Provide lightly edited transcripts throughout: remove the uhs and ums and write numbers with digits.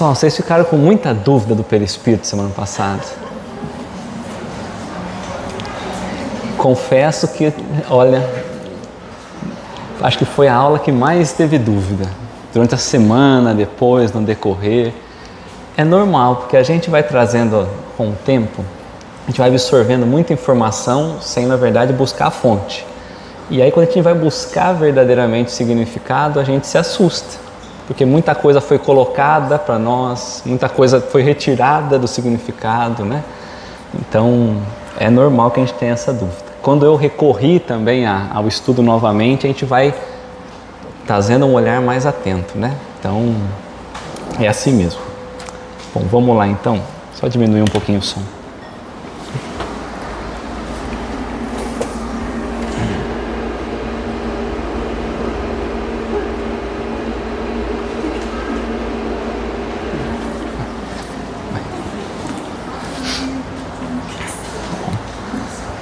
Pessoal, vocês ficaram com muita dúvida do perispírito semana passada. Confesso que, olha, acho que foi a aula que mais teve dúvida. Durante a semana, depois, no decorrer. É normal, porque a gente vai trazendo com o tempo, a gente vai absorvendo muita informação sem, na verdade, buscar a fonte. E aí, quando a gente vai buscar verdadeiramente o significado, a gente se assusta. Porque muita coisa foi colocada para nós, muita coisa foi retirada do significado, né? Então, é normal que a gente tenha essa dúvida. Quando eu recorri também ao estudo novamente, a gente vai trazendo um olhar mais atento, né? Então, é assim mesmo. Bom, vamos lá então. Só diminuir um pouquinho o som.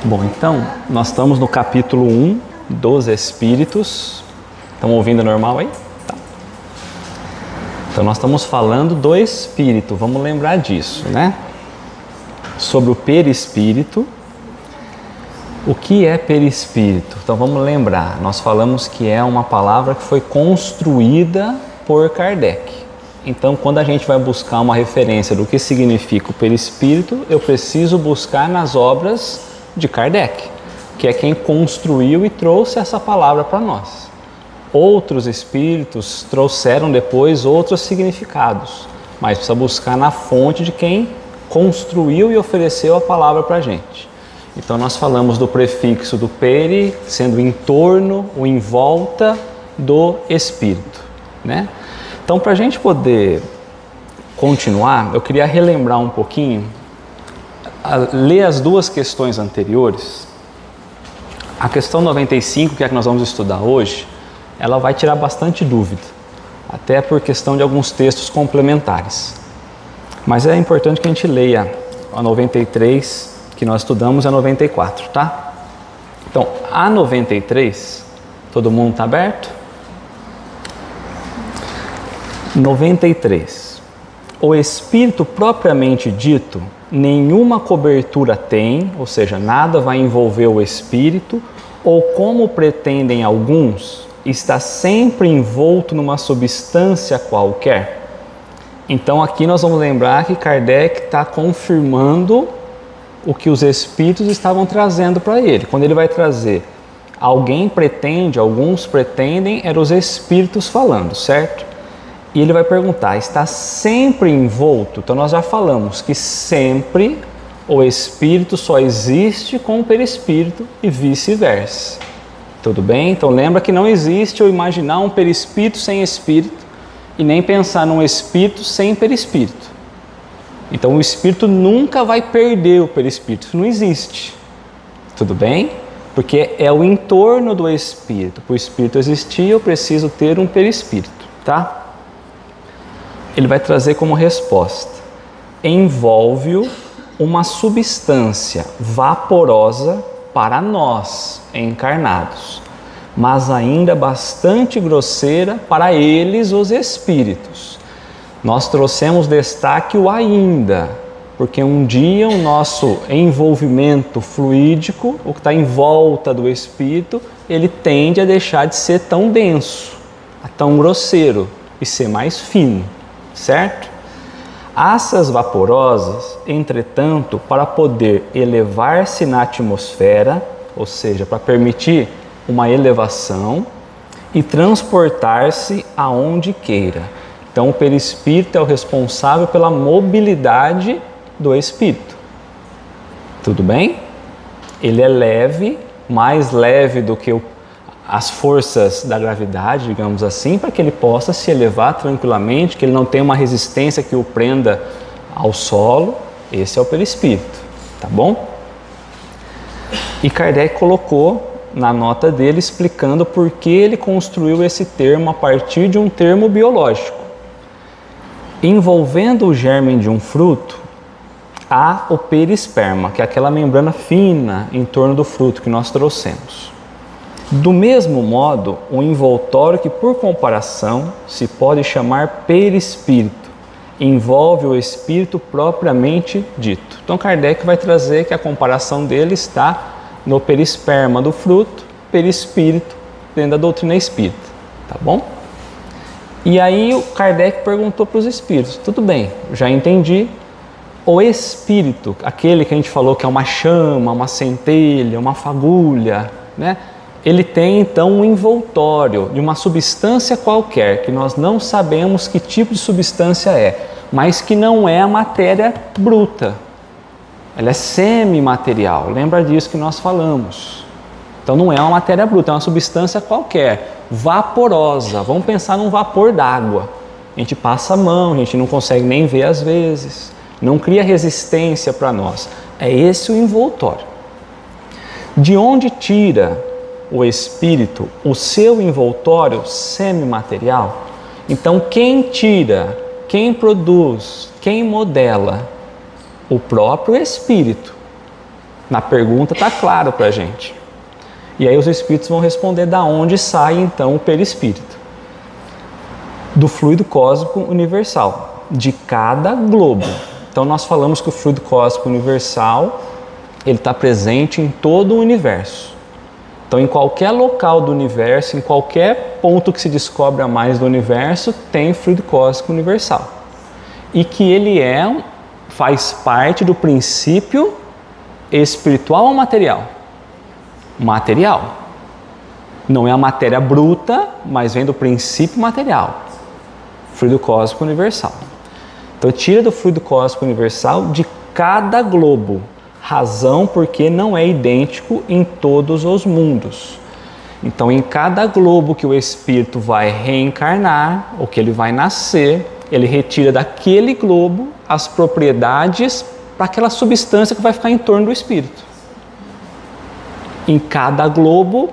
Bom, então, nós estamos no capítulo 1 dos Espíritos. Estão ouvindo normal aí? Tá. Então, nós estamos falando do Espírito, vamos lembrar disso, né? Sobre o perispírito. O que é perispírito? Então, vamos lembrar. Nós falamos que é uma palavra que foi construída por Kardec. Então, quando a gente vai buscar uma referência do que significa o perispírito, eu preciso buscar nas obras de Kardec, que é quem construiu e trouxe essa palavra para nós. Outros espíritos trouxeram depois outros significados, mas precisa buscar na fonte de quem construiu e ofereceu a palavra para a gente. Então nós falamos do prefixo do peri, sendo em torno ou em volta do espírito, né? Então, para a gente poder continuar, eu queria relembrar um pouquinho, ler as duas questões anteriores. A questão 95, que é a que nós vamos estudar hoje, ela vai tirar bastante dúvida, até por questão de alguns textos complementares. Mas é importante que a gente leia a 93, que nós estudamos, e a 94, tá? Então, a 93, todo mundo está aberto? 93. O espírito propriamente dito nenhuma cobertura tem, ou seja, nada vai envolver o espírito, ou como pretendem alguns, está sempre envolto numa substância qualquer. Então aqui nós vamos lembrar que Kardec está confirmando o que os espíritos estavam trazendo para ele. Quando ele vai trazer alguém pretende, alguns pretendem, eram os espíritos falando, certo? E ele vai perguntar, está sempre envolto? Então nós já falamos que sempre o espírito só existe com o perispírito e vice-versa. Tudo bem? Então lembra que não existe eu imaginar um perispírito sem espírito e nem pensar num espírito sem perispírito. Então o espírito nunca vai perder o perispírito, isso não existe. Tudo bem? Porque é o entorno do espírito. Para o espírito existir, eu preciso ter um perispírito, tá? Ele vai trazer como resposta: envolve-o uma substância vaporosa para nós encarnados, mas ainda bastante grosseira para eles, os espíritos. Nós trouxemos destaque o ainda, porque um dia o nosso envolvimento fluídico, o que está em volta do espírito, ele tende a deixar de ser tão denso, tão grosseiro e ser mais fino. Certo? Assas vaporosas, entretanto, para poder elevar-se na atmosfera, ou seja, para permitir uma elevação e transportar-se aonde queira. Então, o perispírito é o responsável pela mobilidade do espírito. Tudo bem? Ele é leve, mais leve do que as forças da gravidade, digamos assim, para que ele possa se elevar tranquilamente, que ele não tenha uma resistência que o prenda ao solo. Esse é o perispírito, tá bom? E Kardec colocou na nota dele explicando por que ele construiu esse termo a partir de um termo biológico. Envolvendo o germe de um fruto, há o perisperma, que é aquela membrana fina em torno do fruto que nós trouxemos. Do mesmo modo, um envoltório que, por comparação, se pode chamar perispírito, envolve o espírito propriamente dito. Então Kardec vai trazer que a comparação dele está no perisperma do fruto, perispírito, dentro da doutrina espírita, tá bom? E aí o Kardec perguntou para os espíritos, tudo bem, já entendi, o espírito, aquele que a gente falou que é uma chama, uma centelha, uma fagulha, né? Ele tem então um envoltório de uma substância qualquer, que nós não sabemos que tipo de substância é, mas que não é a matéria bruta. Ela é semimaterial, lembra disso que nós falamos. Então não é uma matéria bruta, é uma substância qualquer, vaporosa. Vamos pensar num vapor d'água. A gente passa a mão, a gente não consegue nem ver às vezes, não cria resistência para nós. É esse o envoltório. De onde tira o espírito o seu envoltório semimaterial? Então quem tira, quem produz, quem modela? O próprio espírito. Na pergunta está claro para a gente. E aí os espíritos vão responder da onde sai então o perispírito. Do fluido cósmico universal, de cada globo. Então nós falamos que o fluido cósmico universal, ele está presente em todo o universo. Então em qualquer local do universo, em qualquer ponto que se descobre a mais do universo, tem fluido cósmico universal. E que ele faz parte do princípio espiritual ou material? Material. Não é a matéria bruta, mas vem do princípio material. Fluido cósmico universal. Então tira do fluido cósmico universal de cada globo. Razão porque não é idêntico em todos os mundos. Então em cada globo que o espírito vai reencarnar, ou que ele vai nascer, ele retira daquele globo as propriedades para aquela substância que vai ficar em torno do espírito. Em cada globo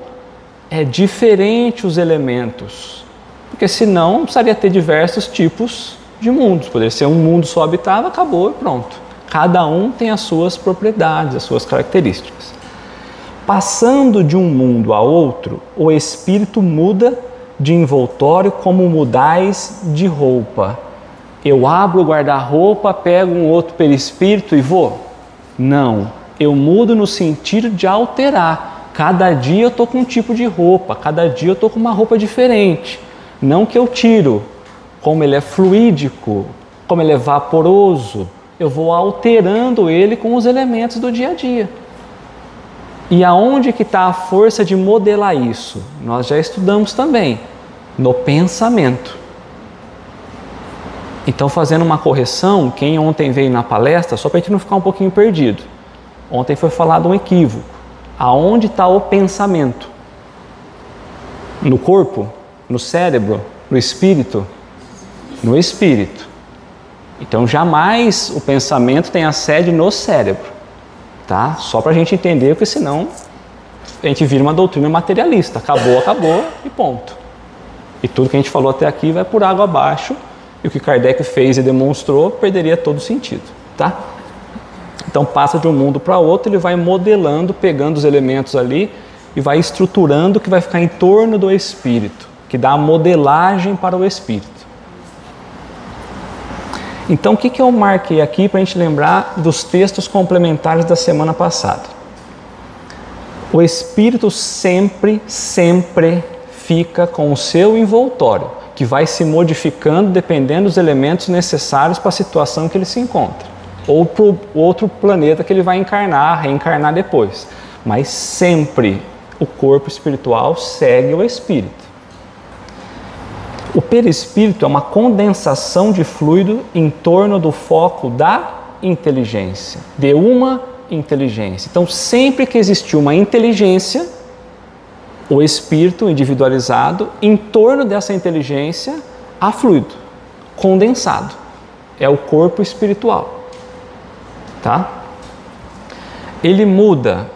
é diferente os elementos, porque senão precisaria ter diversos tipos de mundos. Poderia ser um mundo só habitável, acabou e pronto. Cada um tem as suas propriedades, as suas características. Passando de um mundo a outro, o espírito muda de envoltório como mudais de roupa. Eu abro o guarda-roupa, pego um outro perispírito e vou? Não, eu mudo no sentido de alterar. Cada dia eu estou com um tipo de roupa, cada dia eu estou com uma roupa diferente. Não que eu tiro, como ele é fluídico, como ele é vaporoso, eu vou alterando ele com os elementos do dia a dia. E aonde que está a força de modelar isso? Nós já estudamos também, no pensamento. Então, fazendo uma correção, quem ontem veio na palestra, só para a gente não ficar um pouquinho perdido. Ontem foi falado um equívoco. Aonde está o pensamento? No corpo? No cérebro? No espírito? No espírito. Então, jamais o pensamento tem a sede no cérebro. Tá? Só para a gente entender, porque senão a gente vira uma doutrina materialista. Acabou, acabou e ponto. E tudo que a gente falou até aqui vai por água abaixo. E o que Kardec fez e demonstrou perderia todo sentido, tá? Então passa de um mundo para outro, ele vai modelando, pegando os elementos ali e vai estruturando o que vai ficar em torno do espírito, que dá a modelagem para o espírito. Então o que eu marquei aqui para a gente lembrar dos textos complementares da semana passada? O espírito sempre fica com o seu envoltório, que vai se modificando dependendo dos elementos necessários para a situação que ele se encontra. Ou para o outro planeta que ele vai reencarnar depois. Mas sempre o corpo espiritual segue o espírito. O perispírito é uma condensação de fluido em torno do foco da inteligência, de uma inteligência. Então, sempre que existiu uma inteligência, o espírito individualizado, em torno dessa inteligência, há fluido condensado. É o corpo espiritual. Tá? Ele muda,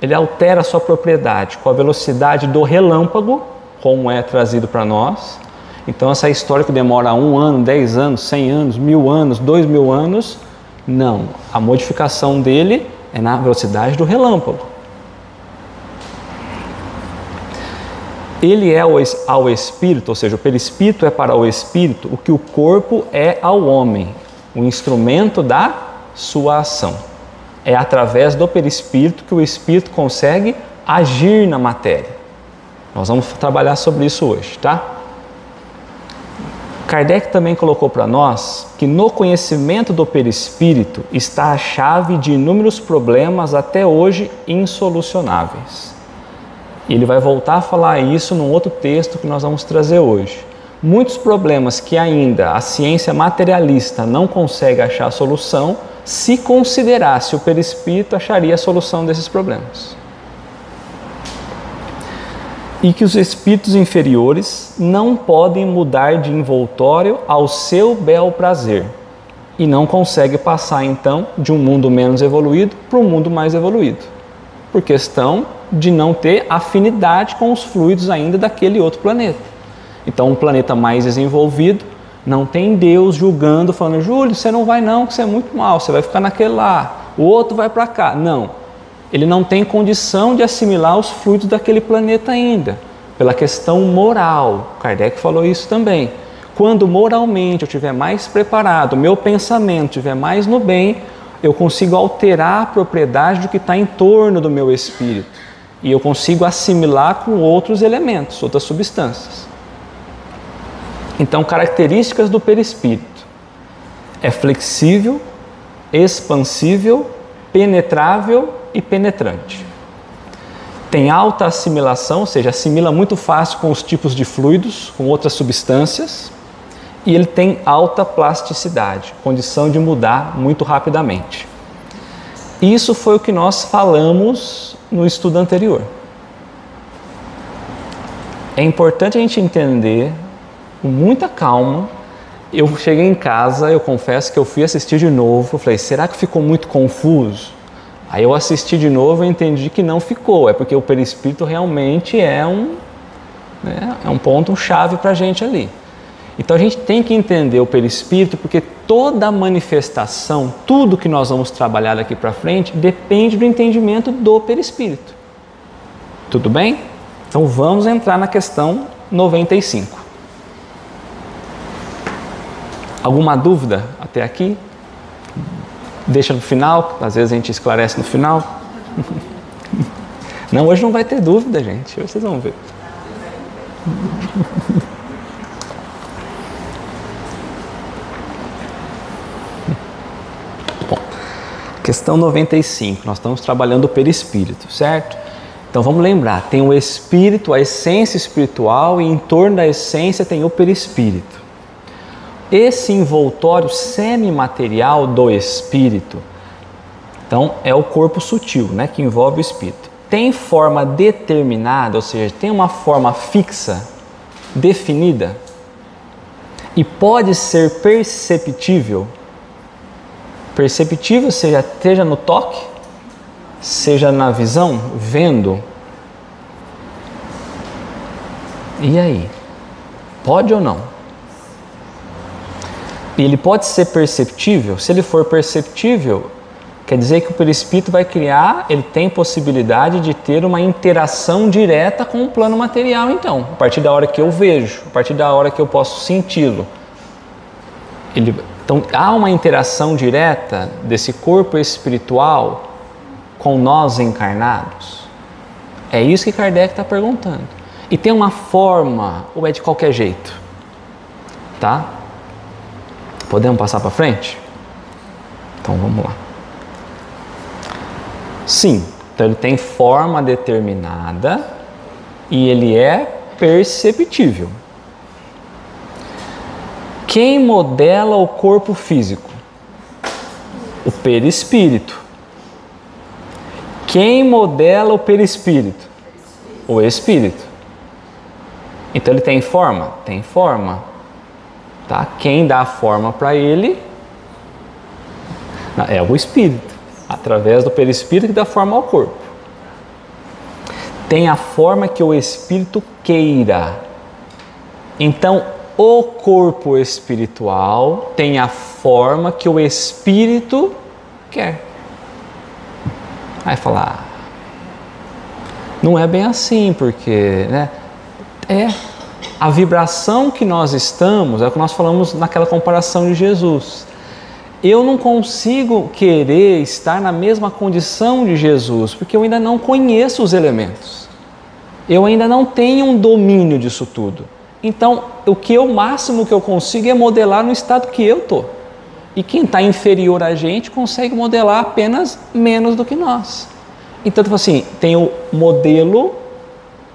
ele altera a sua propriedade com a velocidade do relâmpago, como é trazido para nós. Então essa história que demora 1 ano, 10 anos, 100 anos, 1000 anos, 2000 anos, não. A modificação dele é na velocidade do relâmpago. Ele é ao espírito, ou seja, o perispírito é para o espírito o que o corpo é ao homem, o instrumento da sua ação. É através do perispírito que o espírito consegue agir na matéria. Nós vamos trabalhar sobre isso hoje, tá? Kardec também colocou para nós que no conhecimento do perispírito está a chave de inúmeros problemas até hoje insolucionáveis. E ele vai voltar a falar isso num outro texto que nós vamos trazer hoje. Muitos problemas que ainda a ciência materialista não consegue achar a solução, se considerasse o perispírito, acharia a solução desses problemas. E que os espíritos inferiores não podem mudar de envoltório ao seu bel prazer e não conseguem passar então de um mundo menos evoluído para um mundo mais evoluído, por questão de não ter afinidade com os fluidos ainda daquele outro planeta. Então um planeta mais desenvolvido não tem Deus julgando, falando: Júlio, você não vai não, que você é muito mal, você vai ficar naquele lá, o outro vai para cá. Não. Ele não tem condição de assimilar os fluidos daquele planeta ainda, pela questão moral. Kardec falou isso também. Quando moralmente eu estiver mais preparado, meu pensamento estiver mais no bem, eu consigo alterar a propriedade do que está em torno do meu espírito. E eu consigo assimilar com outros elementos, outras substâncias. Então, características do perispírito: é flexível, expansível, penetrável e penetrante. Tem alta assimilação, ou seja, assimila muito fácil com os tipos de fluidos, com outras substâncias, e ele tem alta plasticidade, condição de mudar muito rapidamente. Isso foi o que nós falamos no estudo anterior. É importante a gente entender com muita calma. Eu cheguei em casa, eu confesso que eu fui assistir de novo, eu falei: será que ficou muito confuso? Aí eu assisti de novo e entendi que não ficou, é porque o perispírito realmente é um ponto-chave para a gente ali. Então a gente tem que entender o perispírito, porque toda manifestação, tudo que nós vamos trabalhar daqui para frente, depende do entendimento do perispírito. Tudo bem? Então vamos entrar na questão 95. Alguma dúvida até aqui? Deixa no final, às vezes a gente esclarece no final. Não, hoje não vai ter dúvida, gente. Hoje vocês vão ver. Bom, questão 95. Nós estamos trabalhando o perispírito, certo? Então vamos lembrar, tem o espírito, a essência espiritual, e em torno da essência tem o perispírito. Esse envoltório semimaterial do espírito, então, é o corpo sutil, né, que envolve o espírito. Tem forma determinada, ou seja, tem uma forma fixa, definida, e pode ser perceptível. Perceptível, seja no toque, seja na visão, vendo. E aí? Pode ou não? E ele pode ser perceptível. Se ele for perceptível, quer dizer que o perispírito vai criar, ele tem possibilidade de ter uma interação direta com o plano material, então, a partir da hora que eu vejo, a partir da hora que eu posso senti-lo. Então, há uma interação direta desse corpo espiritual com nós encarnados? É isso que Kardec está perguntando. E tem uma forma, ou é de qualquer jeito? Tá? Podemos passar para frente? Então vamos lá. Sim, então ele tem forma determinada e ele é perceptível. Quem modela o corpo físico? O perispírito. Quem modela o perispírito? O espírito. Então ele tem forma? Tem forma. Tá? Quem dá a forma para ele é o espírito, através do perispírito que dá forma ao corpo. Tem a forma que o espírito queira. Então, o corpo espiritual tem a forma que o espírito quer. Aí falar, não é bem assim, porque, né, A vibração que nós estamos, é o que nós falamos naquela comparação de Jesus. Eu não consigo querer estar na mesma condição de Jesus, porque eu ainda não conheço os elementos. Eu ainda não tenho um domínio disso tudo. Então, o máximo que eu consigo é modelar no estado que eu estou. E quem está inferior a gente consegue modelar apenas menos do que nós. Então, assim, tem o modelo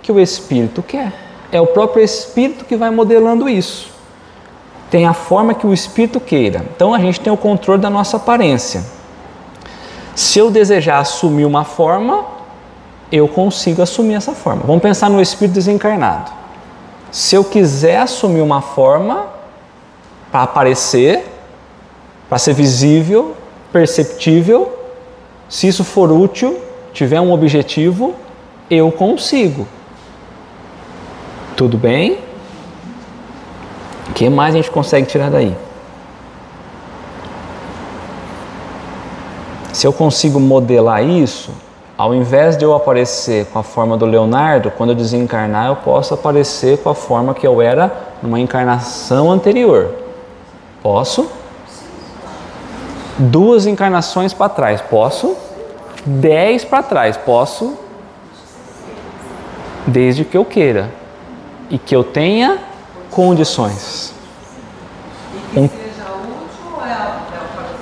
que o Espírito quer. É o próprio Espírito que vai modelando isso. Tem a forma que o Espírito queira. Então, a gente tem o controle da nossa aparência. Se eu desejar assumir uma forma, eu consigo assumir essa forma. Vamos pensar no Espírito desencarnado. Se eu quiser assumir uma forma para aparecer, para ser visível, perceptível, se isso for útil, tiver um objetivo, eu consigo. Tudo bem? O que mais a gente consegue tirar daí? Se eu consigo modelar isso, ao invés de eu aparecer com a forma do Leonardo, quando eu desencarnar, eu posso aparecer com a forma que eu era numa encarnação anterior. Posso? 2 encarnações para trás, posso? 10 para trás, posso? Desde que eu queira e que eu tenha condições.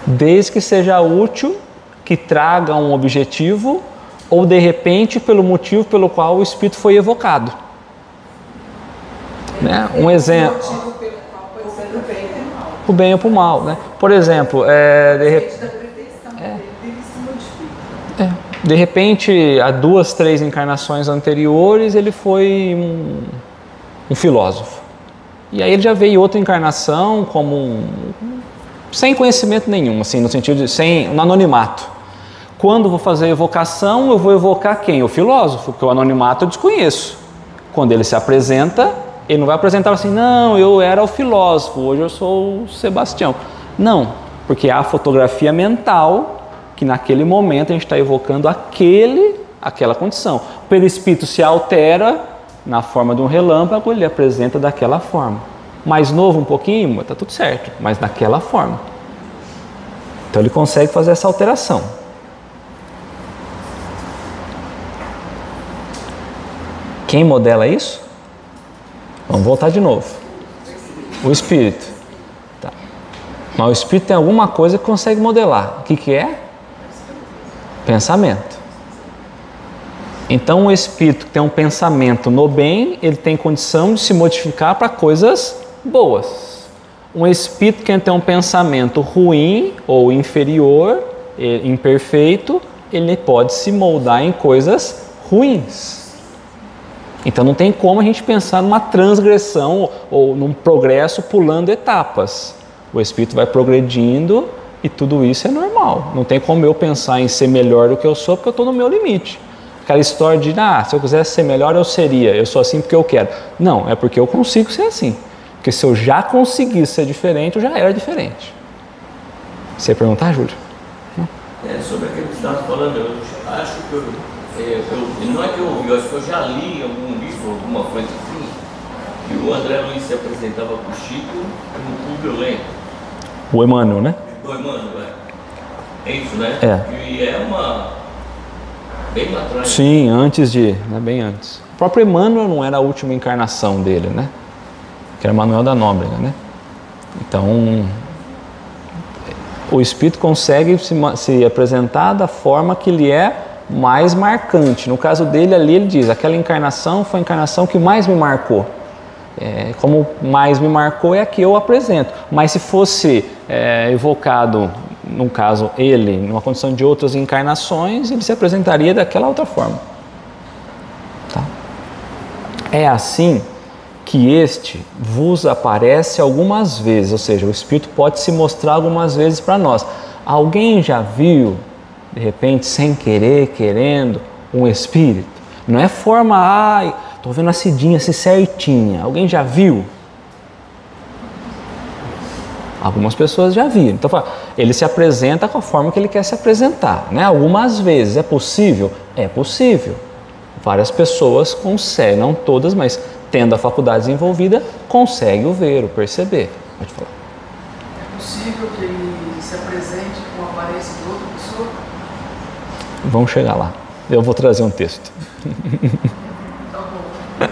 Desde que seja útil, que traga um objetivo, ou de repente pelo motivo pelo qual o espírito foi evocado. Né? Um exemplo. O bem ou para o mal. Né? Por exemplo, de repente, há 2, 3 encarnações anteriores, ele foi um filósofo. E aí ele já veio outra encarnação como sem conhecimento nenhum, assim, no sentido de no anonimato. Quando vou fazer a evocação, eu vou evocar quem? O filósofo, porque o anonimato eu desconheço. Quando ele se apresenta, ele não vai apresentar assim, não, eu era o filósofo, hoje eu sou o Sebastião. Não, porque há a fotografia mental que naquele momento a gente está evocando aquela condição. O perispírito se altera na forma de um relâmpago, ele apresenta daquela forma. Mais novo um pouquinho, está tudo certo, mas daquela forma. Então ele consegue fazer essa alteração. Quem modela isso? Vamos voltar de novo. O Espírito. Tá. Mas o Espírito tem alguma coisa que consegue modelar. O que é? Pensamento. Então o Espírito que tem um pensamento no bem, ele tem condição de se modificar para coisas boas. Um Espírito que tem um pensamento ruim ou inferior, imperfeito, ele pode se moldar em coisas ruins. Então não tem como a gente pensar numa transgressão ou num progresso pulando etapas. O Espírito vai progredindo e tudo isso é normal. Não tem como eu pensar em ser melhor do que eu sou porque eu estou no meu limite. Aquela história de, se eu quisesse ser melhor eu seria, eu sou assim porque eu quero. Não, é porque eu consigo ser assim. Porque se eu já conseguisse ser diferente, eu já era diferente. Você ia perguntar, Júlio? Sobre aquilo que você estava falando, eu acho que não é que eu ouvi, eu acho que eu já li em algum livro, alguma coisa assim, que o André Luiz se apresentava para o Chico no Clube Violento. O Emmanuel, né? O Emmanuel, é isso, né? É. E é bem lá atrás. Sim, antes bem antes. O próprio Emmanuel não era a última encarnação dele, né? Que era Manuel da Nóbrega, né? Então, o Espírito consegue se apresentar da forma que ele é mais marcante. No caso dele ali, ele diz, aquela encarnação foi a encarnação que mais me marcou. Como mais me marcou é a que eu apresento. Mas se fosse evocado, no caso ele, numa condição de outras encarnações, ele se apresentaria daquela outra forma. Tá? É assim que este vos aparece algumas vezes, ou seja, o Espírito pode se mostrar algumas vezes para nós. Alguém já viu, de repente, sem querer, querendo, um Espírito? Não é forma, estou vendo a Cidinha assim certinha. Alguém já viu? Algumas pessoas já viram. Então, ele se apresenta com a forma que ele quer se apresentar, né? Algumas vezes. É possível? É possível. Várias pessoas conseguem, não todas, mas tendo a faculdade desenvolvida, consegue o ver, o perceber. Pode falar. É possível que ele se apresente com a aparência de outra pessoa? Vamos chegar lá. Eu vou trazer um texto. Tá bom.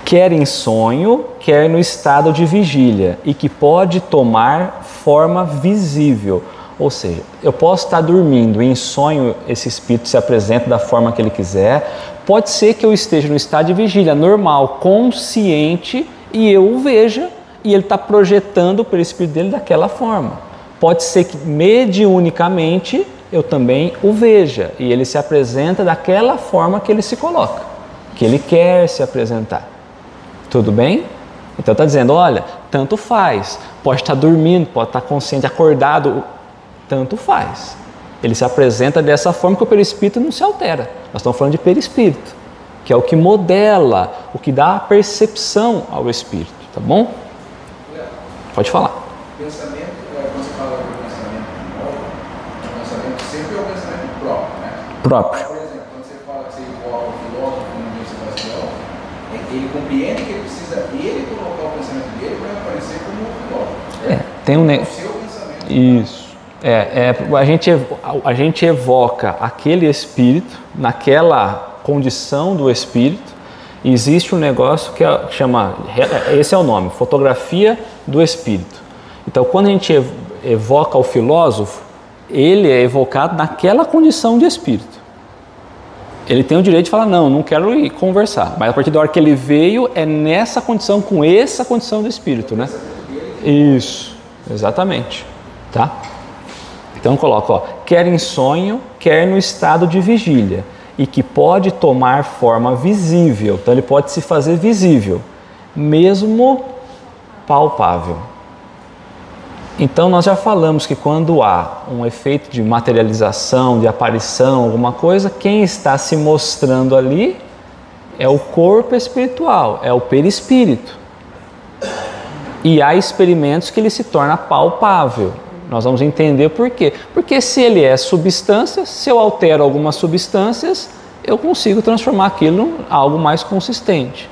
Quer em sonho, quer no estado de vigília, e que pode tomar forma visível. Ou seja, eu posso estar dormindo e em sonho esse espírito se apresenta da forma que ele quiser. Pode ser que eu esteja no estado de vigília normal, consciente, e eu o veja, e ele está projetando para o espírito dele daquela forma. Pode ser que mediunicamente eu também o veja, e ele se apresenta daquela forma que ele se coloca, que ele quer se apresentar. Tudo bem? Então está dizendo, olha, tanto faz. Pode estar dormindo, pode estar consciente, acordado, tanto faz. Ele se apresenta dessa forma que o perispírito não se altera. Nós estamos falando de perispírito, que é o que modela, o que dá a percepção ao espírito, tá bom? Pode falar. Pensamento, quando você fala do pensamento novo, o pensamento sempre é o pensamento próprio, né? Próprio. Por exemplo, quando você fala que você invoca o filósofo numa meditação, ele compreende que ele precisa ele colocar o pensamento dele para aparecer como um filósofo. Tem um o seu pensamento. Isso. A gente evoca aquele espírito naquela condição do espírito. E existe um negócio que chama, esse é o nome, fotografia do espírito. Então, quando a gente evoca o filósofo, ele é evocado naquela condição de espírito. Ele tem o direito de falar, não quero ir conversar. Mas a partir da hora que ele veio, é nessa condição, com essa condição do espírito, né? Isso, exatamente. Tá? Então coloca, ó, quer em sonho, quer no estado de vigília, e que pode tomar forma visível. Então ele pode se fazer visível, mesmo palpável. Então nós já falamos que quando há um efeito de materialização, de aparição, alguma coisa, quem está se mostrando ali é o corpo espiritual, é o perispírito. E há experimentos que ele se torna palpável. Nós vamos entender por quê. Porque se ele é substância, se eu altero algumas substâncias, eu consigo transformar aquilo em algo mais consistente.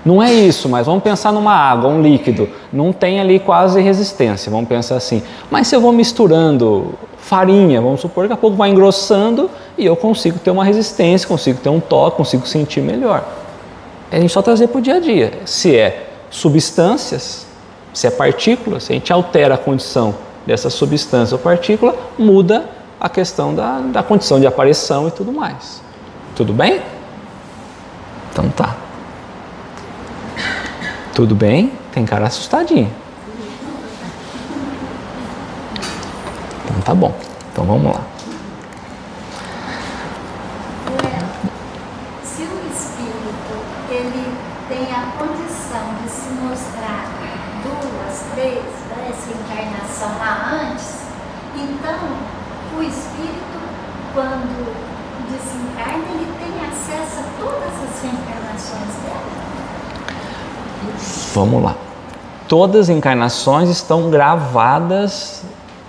Não é isso, mas vamos pensar numa água, um líquido. Não tem ali quase resistência, vamos pensar assim. Mas se eu vou misturando farinha, vamos supor que daqui a pouco vai engrossando e eu consigo ter uma resistência, consigo ter um toque, consigo sentir melhor. É a gente só trazer para o dia a dia. Se é substâncias, se é partículas, se a gente altera a condição dessa substância ou partícula, muda a questão da condição de aparição e tudo mais. Tudo bem? Então tá. Tudo bem? Tem cara assustadinho. Então tá bom. Então vamos lá. Se o espírito ele tem a condição de se mostrar 2, 3, né, essa encarnação lá antes, então o espírito, quando desencarna, ele tem acesso a todas as reencarnações dela? Vamos lá. Todas as encarnações estão gravadas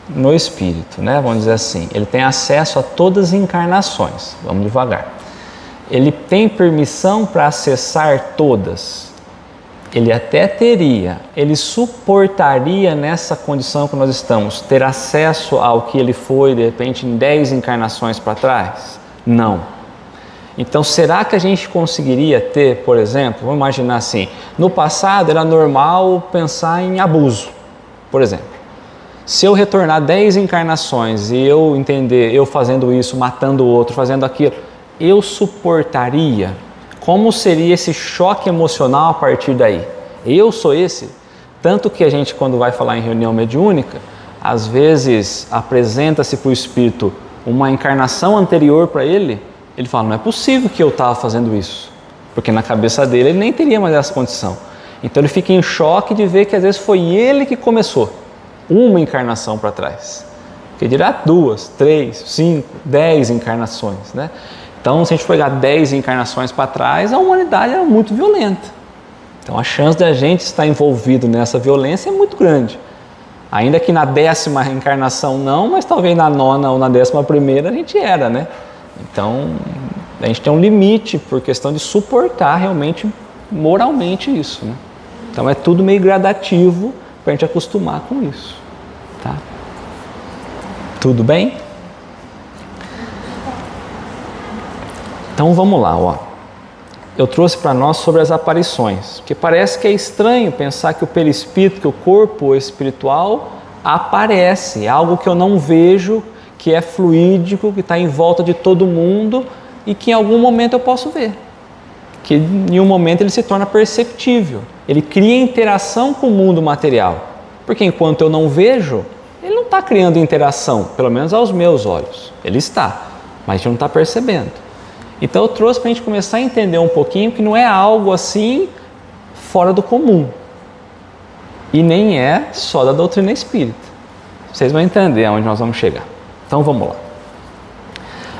no espírito, né? Vamos dizer assim. Ele tem acesso a todas as encarnações. Vamos devagar. Ele tem permissão para acessar todas. Ele até teria. Ele suportaria nessa condição que nós estamos ter acesso ao que ele foi de repente em 10 encarnações para trás? Não. Então, será que a gente conseguiria ter, por exemplo, vamos imaginar assim, no passado era normal pensar em abuso, por exemplo. Se eu retornar 10 encarnações e eu entender, eu fazendo isso, matando o outro, fazendo aquilo, eu suportaria? Como seria esse choque emocional a partir daí? Eu sou esse? Tanto que a gente, quando vai falar em reunião mediúnica, às vezes apresenta-se para o espírito uma encarnação anterior para ele. Ele fala, não é possível que eu estava fazendo isso, porque na cabeça dele ele nem teria mais essa condição. Então ele fica em choque de ver que às vezes foi ele que começou uma encarnação para trás. Que dirá 2, 3, 5, 10 encarnações, né? Então, se a gente pegar 10 encarnações para trás, a humanidade era muito violenta. Então, a chance de a gente estar envolvido nessa violência é muito grande. Ainda que na 10ª encarnação não, mas talvez na 9ª ou na 11ª a gente era, né? Então, a gente tem um limite por questão de suportar realmente moralmente isso, né? Então é tudo meio gradativo para a gente acostumar com isso, tá? Tudo bem? Então vamos lá, ó. Eu trouxe para nós sobre as aparições, porque parece que é estranho pensar que o perispírito, que o corpo espiritual aparece, é algo que eu não vejo, que é fluídico, que está em volta de todo mundo e que em algum momento eu posso ver. Que em um momento ele se torna perceptível, ele cria interação com o mundo material, porque enquanto eu não vejo, ele não está criando interação, pelo menos aos meus olhos, ele está, mas a gente não está percebendo. Então eu trouxe para a gente começar a entender um pouquinho que não é algo assim fora do comum, e nem é só da doutrina espírita. Vocês vão entender aonde nós vamos chegar. Então vamos lá.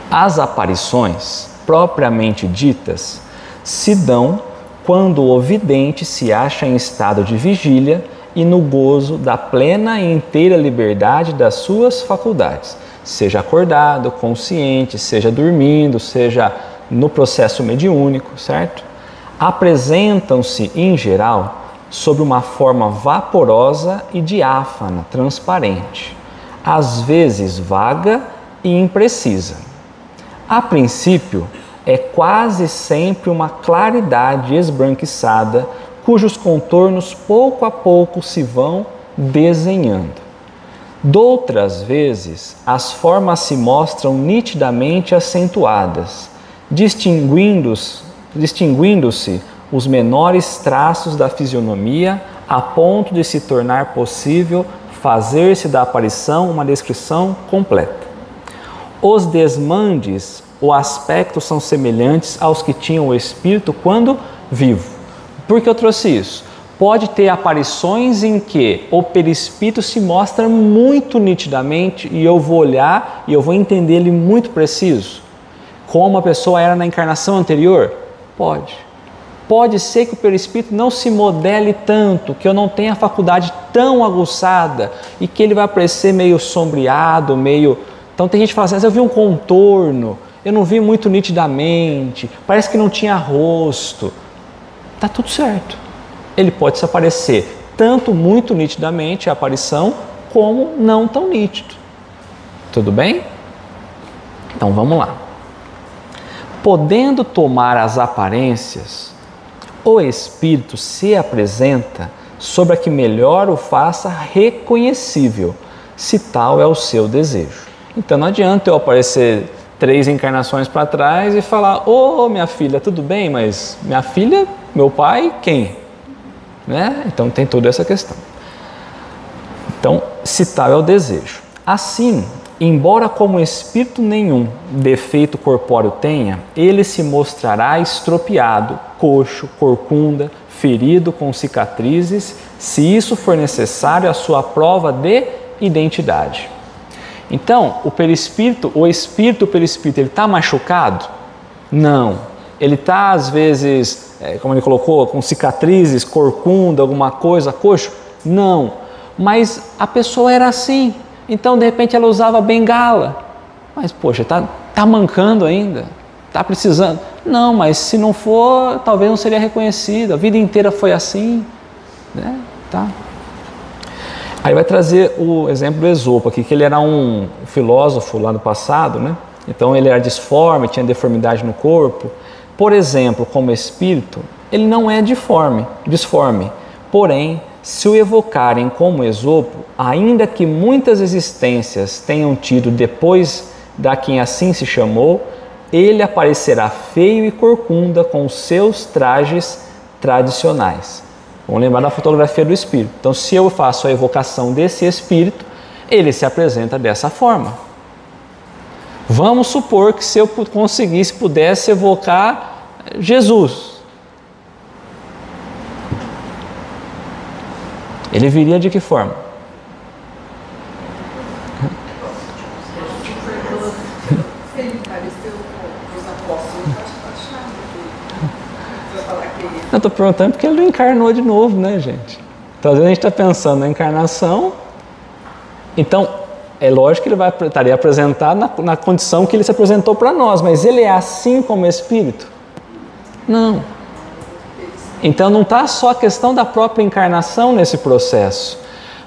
As aparições, propriamente ditas, se dão quando o vidente se acha em estado de vigília e no gozo da plena e inteira liberdade das suas faculdades, seja acordado, consciente, seja dormindo, seja no processo mediúnico, certo? Apresentam-se, em geral, sob uma forma vaporosa e diáfana, transparente, às vezes vaga e imprecisa. A princípio, é quase sempre uma claridade esbranquiçada, cujos contornos pouco a pouco se vão desenhando. Doutras vezes, as formas se mostram nitidamente acentuadas, distinguindo-se os menores traços da fisionomia, a ponto de se tornar possível fazer-se da aparição uma descrição completa. Os desmandes, o aspecto são semelhantes aos que tinham o espírito quando vivo. Por que eu trouxe isso? Pode ter aparições em que o perispírito se mostra muito nitidamente e eu vou olhar e eu vou entender ele muito preciso. Como a pessoa era na encarnação anterior? Pode. Pode ser que o perispírito não se modele tanto, que eu não tenha a faculdade tão aguçada e que ele vai aparecer meio sombreado, meio... Então tem gente que fala assim, eu vi um contorno, eu não vi muito nitidamente, parece que não tinha rosto. Tá tudo certo. Ele pode se aparecer tanto muito nitidamente, a aparição, como não tão nítido. Tudo bem? Então vamos lá. Podendo tomar as aparências, o Espírito se apresenta sobre a que melhor o faça reconhecível, se tal é o seu desejo. Então não adianta eu aparecer 3 encarnações para trás e falar, ô minha filha, tudo bem, mas minha filha, meu pai, quem? Né? Então tem toda essa questão. Então, se tal é o desejo. Assim, embora como espírito nenhum defeito corpóreo tenha, ele se mostrará estropiado, coxo, corcunda, ferido com cicatrizes, se isso for necessário à sua prova de identidade. Então, o perispírito, o perispírito, ele está machucado? Não. Ele está, às vezes, como ele colocou, com cicatrizes, corcunda, alguma coisa, coxo? Não. Mas a pessoa era assim. Então, de repente, ela usava bengala. Mas, poxa, tá mancando ainda? Tá precisando? Não, mas se não for, talvez não seria reconhecido. A vida inteira foi assim. Né? Tá? Aí vai trazer o exemplo do Esopo aqui, que ele era um filósofo lá no passado, né? Então ele era disforme, tinha deformidade no corpo. Por exemplo, como espírito, ele não é disforme. Porém, se o evocarem como Esopo, ainda que muitas existências tenham tido depois da quem assim se chamou, ele aparecerá feio e corcunda com os seus trajes tradicionais. Vamos lembrar da fotografia do espírito. Então, se eu faço a evocação desse espírito, ele se apresenta dessa forma. Vamos supor que se eu pudesse evocar Jesus, ele viria de que forma? Eu estou perguntando porque ele não encarnou de novo, né, gente? Então, às vezes a gente está pensando na encarnação, então é lógico que ele estaria apresentado na condição que ele se apresentou para nós, mas ele é assim como espírito? Não. Então não está só a questão da própria encarnação nesse processo.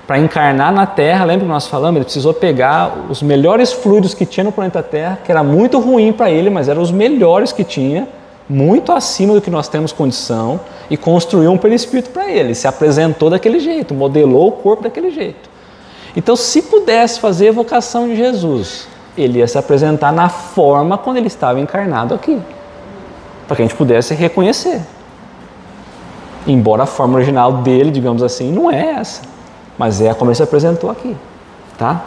Para encarnar na Terra, lembra que nós falamos, ele precisou pegar os melhores fluidos que tinha no planeta Terra, que era muito ruim para ele, mas eram os melhores que tinha, muito acima do que nós temos condição, e construiu um perispírito para ele, se apresentou daquele jeito, modelou o corpo daquele jeito. Então, se pudesse fazer a evocação de Jesus, ele ia se apresentar na forma quando ele estava encarnado aqui, para que a gente pudesse reconhecer. Embora a forma original dele, digamos assim, não é essa, mas é como ele se apresentou aqui, tá?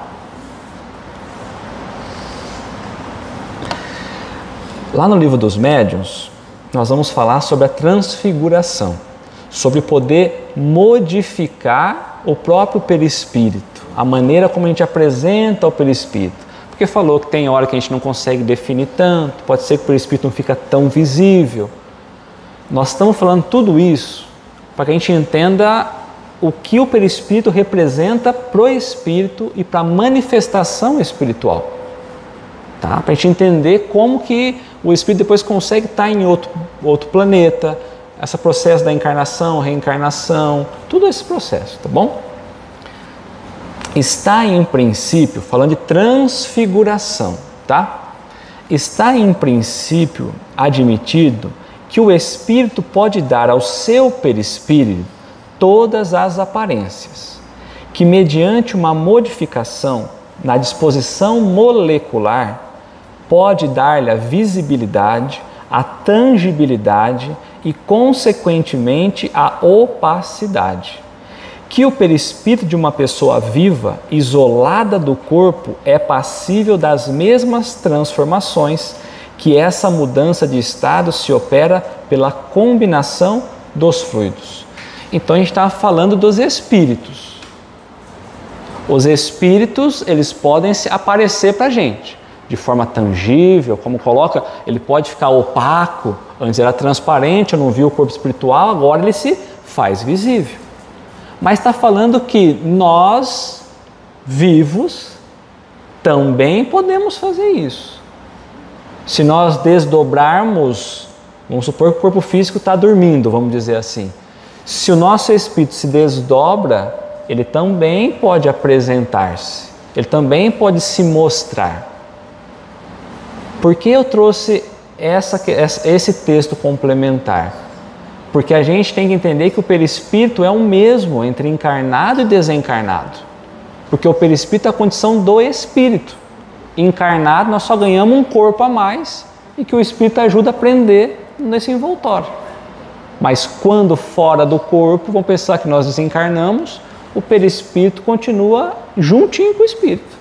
Lá no livro dos médiuns, nós vamos falar sobre a transfiguração, sobre poder modificar o próprio perispírito, a maneira como a gente apresenta o perispírito. Porque falou que tem hora que a gente não consegue definir tanto, pode ser que o perispírito não fica tão visível. Nós estamos falando tudo isso para que a gente entenda o que o perispírito representa para o espírito e para a manifestação espiritual. Tá? Para a gente entender como que o espírito depois consegue estar em outro planeta, esse processo da encarnação, reencarnação, tudo esse processo, tá bom? Está em princípio, falando de transfiguração, tá? Está em princípio admitido que o espírito pode dar ao seu perispírito todas as aparências, que mediante uma modificação na disposição molecular pode dar-lhe a visibilidade, a tangibilidade e, consequentemente, a opacidade. Que o perispírito de uma pessoa viva, isolada do corpo, é passível das mesmas transformações, que essa mudança de estado se opera pela combinação dos fluidos. Então a gente está falando dos espíritos. Os espíritos, eles podem aparecer para a gente de forma tangível, como coloca, ele pode ficar opaco, antes era transparente, eu não vi o corpo espiritual, agora ele se faz visível. Mas está falando que nós, vivos, também podemos fazer isso. Se nós desdobrarmos, vamos supor que o corpo físico está dormindo, vamos dizer assim. Se o nosso espírito se desdobra, ele também pode apresentar-se, ele também pode se mostrar. Por que eu trouxe esse texto complementar? Porque a gente tem que entender que o perispírito é o mesmo entre encarnado e desencarnado. Porque o perispírito é a condição do espírito. Encarnado, nós só ganhamos um corpo a mais e que o espírito ajuda a prender nesse envoltório. Mas quando fora do corpo, vamos pensar que nós desencarnamos, o perispírito continua juntinho com o espírito.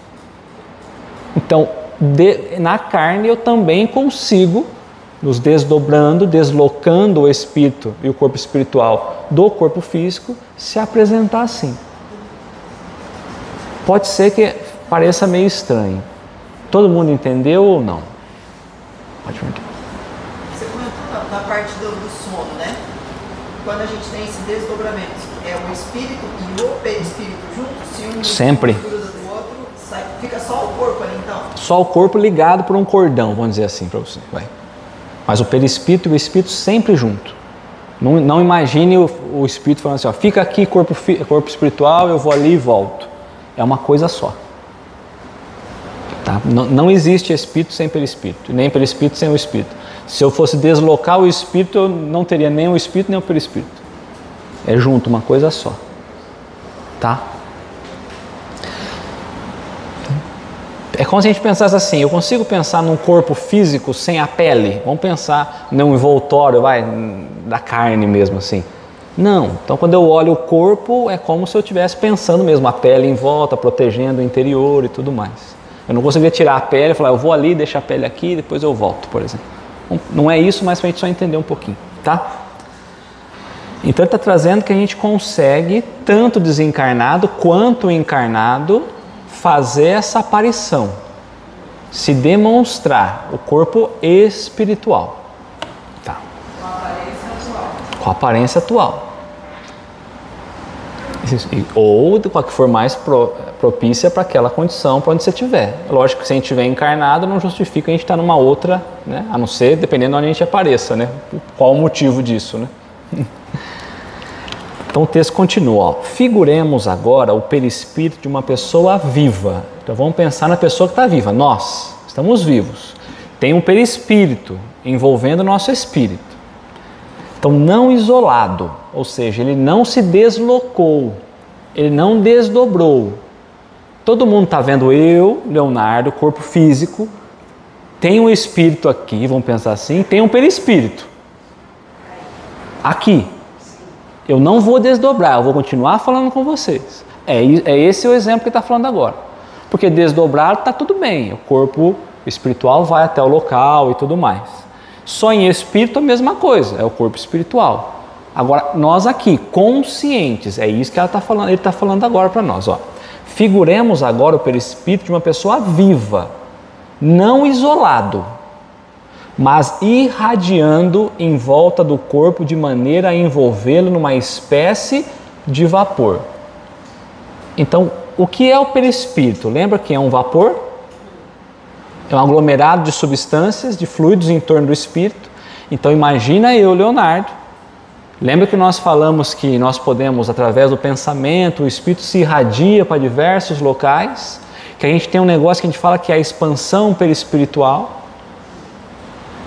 Então, na carne eu também consigo, nos desdobrando, deslocando o espírito e o corpo espiritual do corpo físico, se apresentar assim. Pode ser que pareça meio estranho. Todo mundo entendeu ou não? Pode perguntar. Você comentou na parte do sono, né? Quando a gente tem esse desdobramento, é o espírito e o perispírito juntos? Se um sempre gruda do outro, fica só o corpo ali então? Só o corpo ligado por um cordão, vamos dizer assim para você. Vai. Mas o perispírito e o espírito sempre junto. Não imagine o espírito falando assim, ó, fica aqui corpo espiritual, eu vou ali e volto. É uma coisa só. Tá? Não existe espírito sem perispírito, nem perispírito sem o espírito. Se eu fosse deslocar o espírito, eu não teria nem o espírito nem o perispírito. É junto, uma coisa só. Tá? É como se a gente pensasse assim, eu consigo pensar num corpo físico sem a pele? Vamos pensar num envoltório, da carne mesmo assim. Não, então quando eu olho o corpo, é como se eu estivesse pensando mesmo, a pele em volta, protegendo o interior e tudo mais. Eu não conseguiria tirar a pele e falar, eu vou ali, deixar a pele aqui e depois eu volto, por exemplo. Não é isso, mas para a gente só entender um pouquinho, tá? Então ele está trazendo que a gente consegue, tanto desencarnado quanto encarnado, fazer essa aparição, se demonstrar o corpo espiritual. Tá. Com a aparência atual. Com a aparência atual. Ou com a que for mais propícia para aquela condição, para onde você estiver. Lógico que se a gente estiver encarnado, não justifica a gente estar numa outra, né? A não ser dependendo de onde a gente apareça, né? Qual o motivo disso, né? Então o texto continua, ó. Figuremos agora o perispírito de uma pessoa viva. Então vamos pensar na pessoa que está viva. Nós estamos vivos. Tem um perispírito envolvendo o nosso espírito. Então não isolado, ou seja, ele não se deslocou, ele não desdobrou. Todo mundo está vendo eu, Leonardo, corpo físico, tem um espírito aqui, vamos pensar assim, tem um perispírito aqui. Eu não vou desdobrar, eu vou continuar falando com vocês. É esse o exemplo que está falando agora. Porque desdobrar está tudo bem, o corpo espiritual vai até o local e tudo mais. Só em espírito a mesma coisa, é o corpo espiritual. Agora, nós aqui, conscientes, é isso que ele está falando agora para nós. Ó. Figuremos agora o perispírito de uma pessoa viva, não isolado, mas irradiando em volta do corpo de maneira a envolvê-lo numa espécie de vapor. Então, o que é o perispírito? Lembra que é um vapor? É um aglomerado de substâncias, de fluidos em torno do espírito. Então imagina eu, Leonardo. Lembra que nós falamos que nós podemos, através do pensamento, o espírito se irradia para diversos locais, que a gente tem um negócio que a gente fala que é a expansão perispiritual.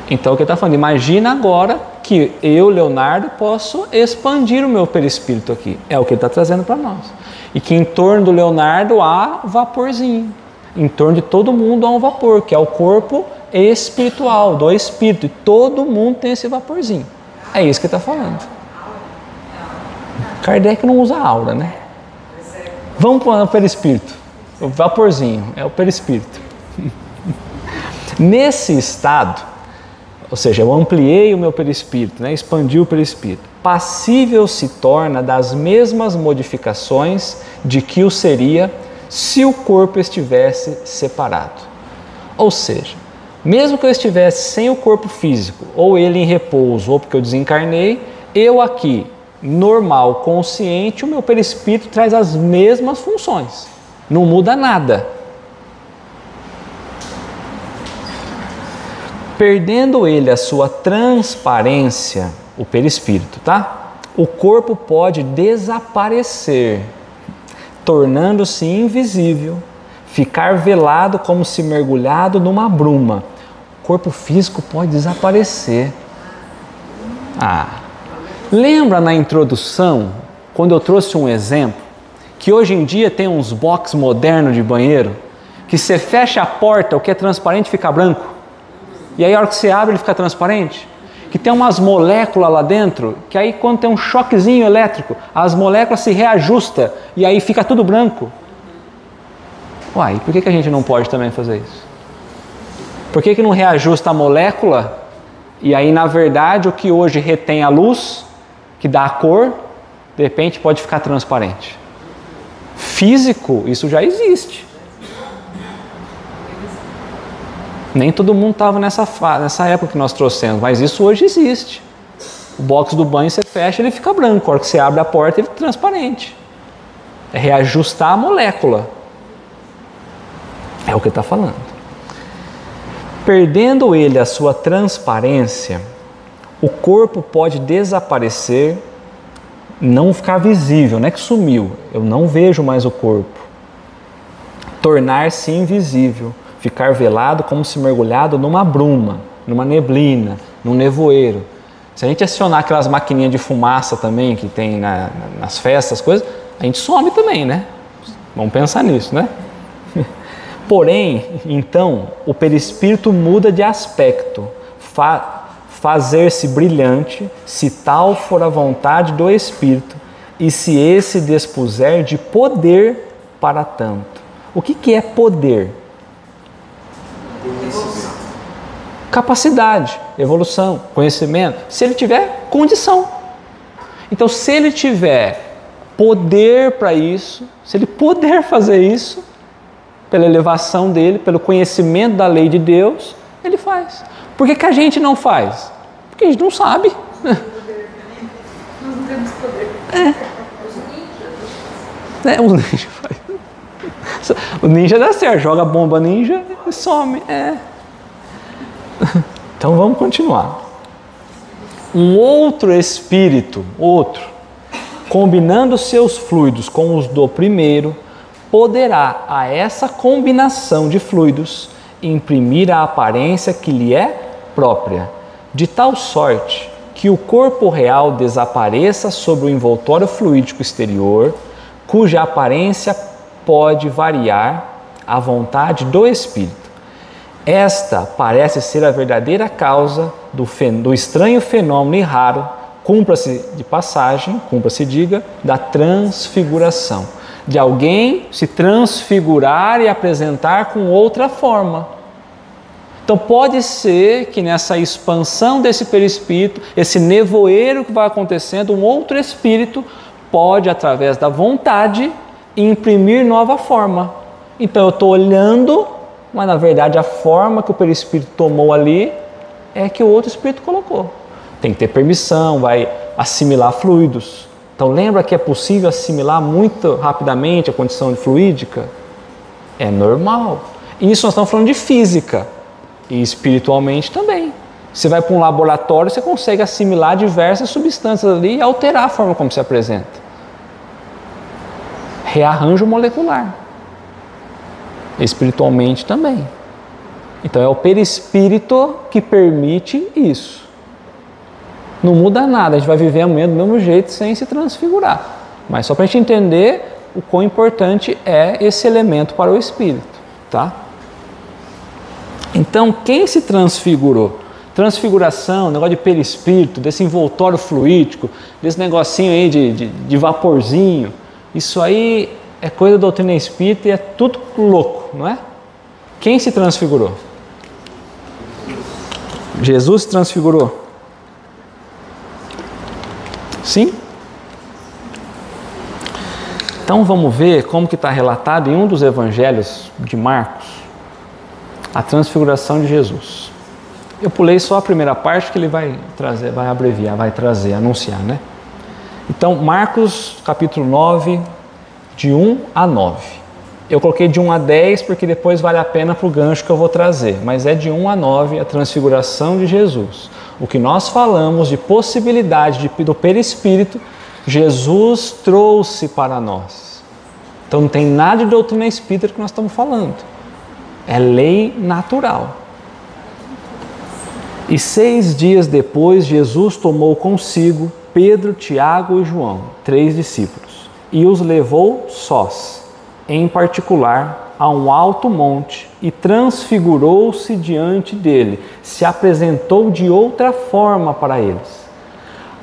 Então o que ele está falando? Imagina agora que eu, Leonardo, posso expandir o meu perispírito aqui. É o que ele está trazendo para nós. E que em torno do Leonardo há vaporzinho. Em torno de todo mundo há um vapor, que é o corpo espiritual, do espírito. E todo mundo tem esse vaporzinho. É isso que ele está falando. Kardec não usa aura, né? Vamos para o perispírito. O vaporzinho, é o perispírito. Nesse estado, ou seja, eu ampliei o meu perispírito, né? Expandi o perispírito. Passível se torna das mesmas modificações de que o seria se o corpo estivesse separado. Ou seja, mesmo que eu estivesse sem o corpo físico, ou ele em repouso, ou porque eu desencarnei, eu aqui, normal, consciente, o meu perispírito traz as mesmas funções. Não muda nada. Perdendo ele a sua transparência, o perispírito, tá? O corpo pode desaparecer, tornando-se invisível, ficar velado como se mergulhado numa bruma. O corpo físico pode desaparecer. Lembra na introdução, quando eu trouxe um exemplo, que hoje em dia tem uns box modernos de banheiro, que você fecha a porta, o que é transparente fica branco, e aí a hora que você abre ele fica transparente? Que tem umas moléculas lá dentro, que aí quando tem um choquezinho elétrico, as moléculas se reajustam e aí fica tudo branco. Uai, por que a gente não pode também fazer isso? Por que não reajusta a molécula e aí na verdade o que hoje retém a luz, que dá a cor, de repente pode ficar transparente? Físico, isso já existe. Nem todo mundo estava nessa época que nós trouxemos, mas isso hoje existe. O box do banho você fecha, ele fica branco. A hora que você abre a porta, ele fica transparente. É reajustar a molécula. É o que ele está falando. Perdendo ele a sua transparência, o corpo pode desaparecer, não ficar visível, não é que sumiu, eu não vejo mais o corpo. Tornar-se invisível, ficar velado como se mergulhado numa bruma, numa neblina, num nevoeiro. Se a gente acionar aquelas maquininhas de fumaça também que tem nas festas, coisas, a gente some também, né? Vamos pensar nisso, né? Porém, então, o perispírito muda de aspecto, fazer-se brilhante, se tal for a vontade do espírito, e se esse dispuser de poder para tanto. O que é poder? Capacidade, evolução, conhecimento, se ele tiver condição. Então, se ele tiver poder para isso, se ele puder fazer isso, pela elevação dele, pelo conhecimento da lei de Deus, ele faz. Por que a gente não faz? Porque a gente não sabe. Nós não temos poder. Os ninjas fazem. O ninja dá certo, joga a bomba ninja e some. Então vamos continuar. Um outro espírito, combinando seus fluidos com os do primeiro, poderá a essa combinação de fluidos imprimir a aparência que lhe é própria, de tal sorte que o corpo real desapareça sobre o envoltório fluídico exterior, cuja aparência pode variar à vontade do espírito. Esta parece ser a verdadeira causa do estranho fenômeno e raro, cumpra-se de passagem, cumpra-se diga, da transfiguração. De alguém se transfigurar e apresentar com outra forma. Então pode ser que nessa expansão desse perispírito, esse nevoeiro que vai acontecendo, um outro espírito pode, através da vontade, imprimir nova forma. Então eu estou olhando, mas na verdade a forma que o perispírito tomou ali é que o outro espírito colocou. Tem que ter permissão, vai assimilar fluidos. Então lembra que é possível assimilar muito rapidamente a condição fluídica? É normal. Isso nós estamos falando de física. E espiritualmente também. Você vai para um laboratório, você consegue assimilar diversas substâncias ali e alterar a forma como se apresenta. Rearranjo molecular. Espiritualmente também. Então é o perispírito que permite isso. Não muda nada, a gente vai viver do mesmo jeito sem se transfigurar. Mas só para a gente entender o quão importante é esse elemento para o espírito, tá? Então, quem se transfigurou? Transfiguração, negócio de perispírito, desse envoltório fluídico, desse negocinho aí de vaporzinho, isso aí é coisa da doutrina espírita e é tudo louco, não é? Quem se transfigurou? Jesus se transfigurou? Sim? Então vamos ver como que está relatado em um dos evangelhos de Marcos, a transfiguração de Jesus. Eu pulei só a primeira parte que ele vai trazer, vai abreviar, vai trazer, anunciar, né? Então, Marcos capítulo 9, de 1 a 9. Eu coloquei de 1 a 10 porque depois vale a pena para o gancho que eu vou trazer, mas é de 1 a 9 a transfiguração de Jesus. O que nós falamos de possibilidade do perispírito, Jesus trouxe para nós. Então não tem nada de doutrina espírita que nós estamos falando. É lei natural. E 6 dias depois, Jesus tomou consigo Pedro, Tiago e João, 3 discípulos, e os levou sós, em particular, a um alto monte, e transfigurou-se diante dele, se apresentou de outra forma para eles.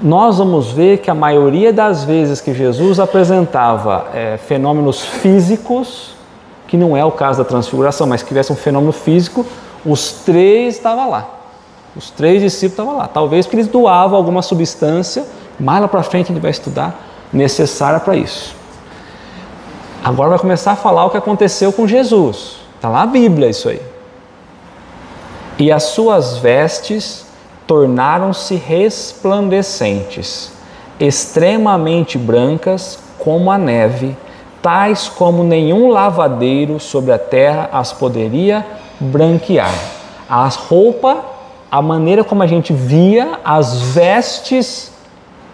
Nós vamos ver que a maioria das vezes que Jesus apresentava fenômenos físicos, que não é o caso da transfiguração, mas que tivesse um fenômeno físico, os 3 estavam lá. Os 3 discípulos estavam lá. Talvez porque eles doavam alguma substância, mais lá para frente a gente vai estudar, necessária para isso. Agora vai começar a falar o que aconteceu com Jesus. Está lá na Bíblia isso aí. E as suas vestes tornaram-se resplandecentes, extremamente brancas como a neve, tais como nenhum lavadeiro sobre a terra as poderia branquear. As roupas, a maneira como a gente via as vestes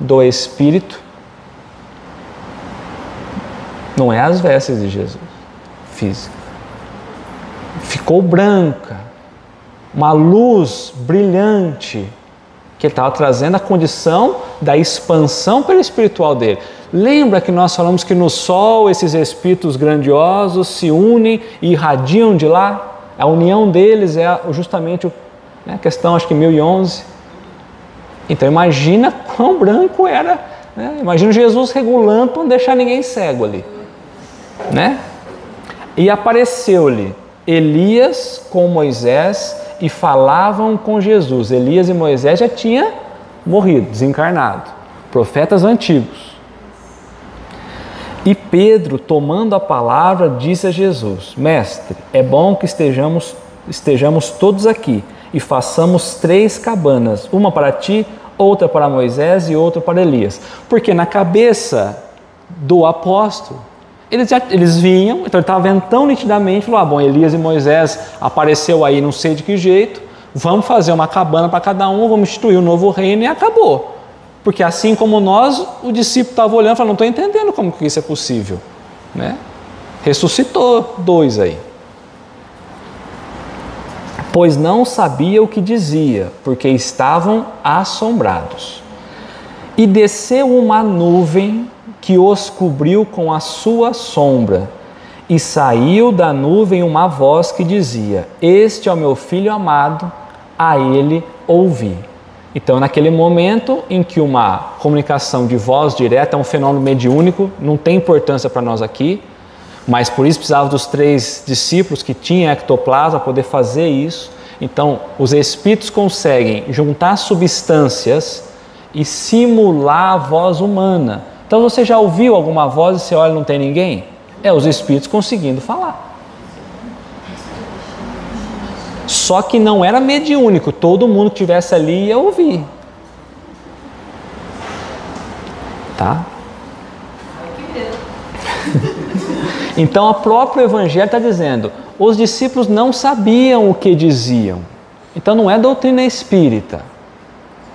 do Espírito, não é as vestes de Jesus, física. Ficou branca, uma luz brilhante, que ele estava trazendo a condição da expansão perispiritual dele. Lembra que nós falamos que no sol esses espíritos grandiosos se unem e irradiam de lá? A união deles é justamente a questão, acho que 1011. Então imagina quão branco era, né? Imagina Jesus regulando para não deixar ninguém cego ali, né? E apareceu-lhe Elias com Moisés e falavam com Jesus. Elias e Moisés já tinham morrido, desencarnado, profetas antigos. E Pedro, tomando a palavra, disse a Jesus: Mestre, é bom que estejamos todos aqui e façamos 3 cabanas, uma para ti, outra para Moisés e outra para Elias. Porque na cabeça do apóstolo, eles vinham, então ele estava vendo tão nitidamente, falou: bom, Elias e Moisés apareceu aí, não sei de que jeito, vamos fazer uma cabana para cada um, vamos instituir um novo reino e acabou. Porque assim como nós, o discípulo estava olhando e falando, não estou entendendo como que isso é possível, né? Ressuscitou 2 aí. Pois não sabia o que dizia, porque estavam assombrados. E desceu uma nuvem que os cobriu com a sua sombra. E saiu da nuvem uma voz que dizia, este é o meu filho amado, a ele ouvi. Então, naquele momento em que uma comunicação de voz direta é um fenômeno mediúnico, não tem importância para nós aqui, mas por isso precisava dos 3 discípulos que tinham ectoplasma para poder fazer isso. Então, os espíritos conseguem juntar substâncias e simular a voz humana. Então, você já ouviu alguma voz e você olha e não tem ninguém? É os espíritos conseguindo falar. Só que não era mediúnico, todo mundo que estivesse ali ia ouvir. Tá? Então, o próprio Evangelho está dizendo, os discípulos não sabiam o que diziam. Então, não é doutrina espírita.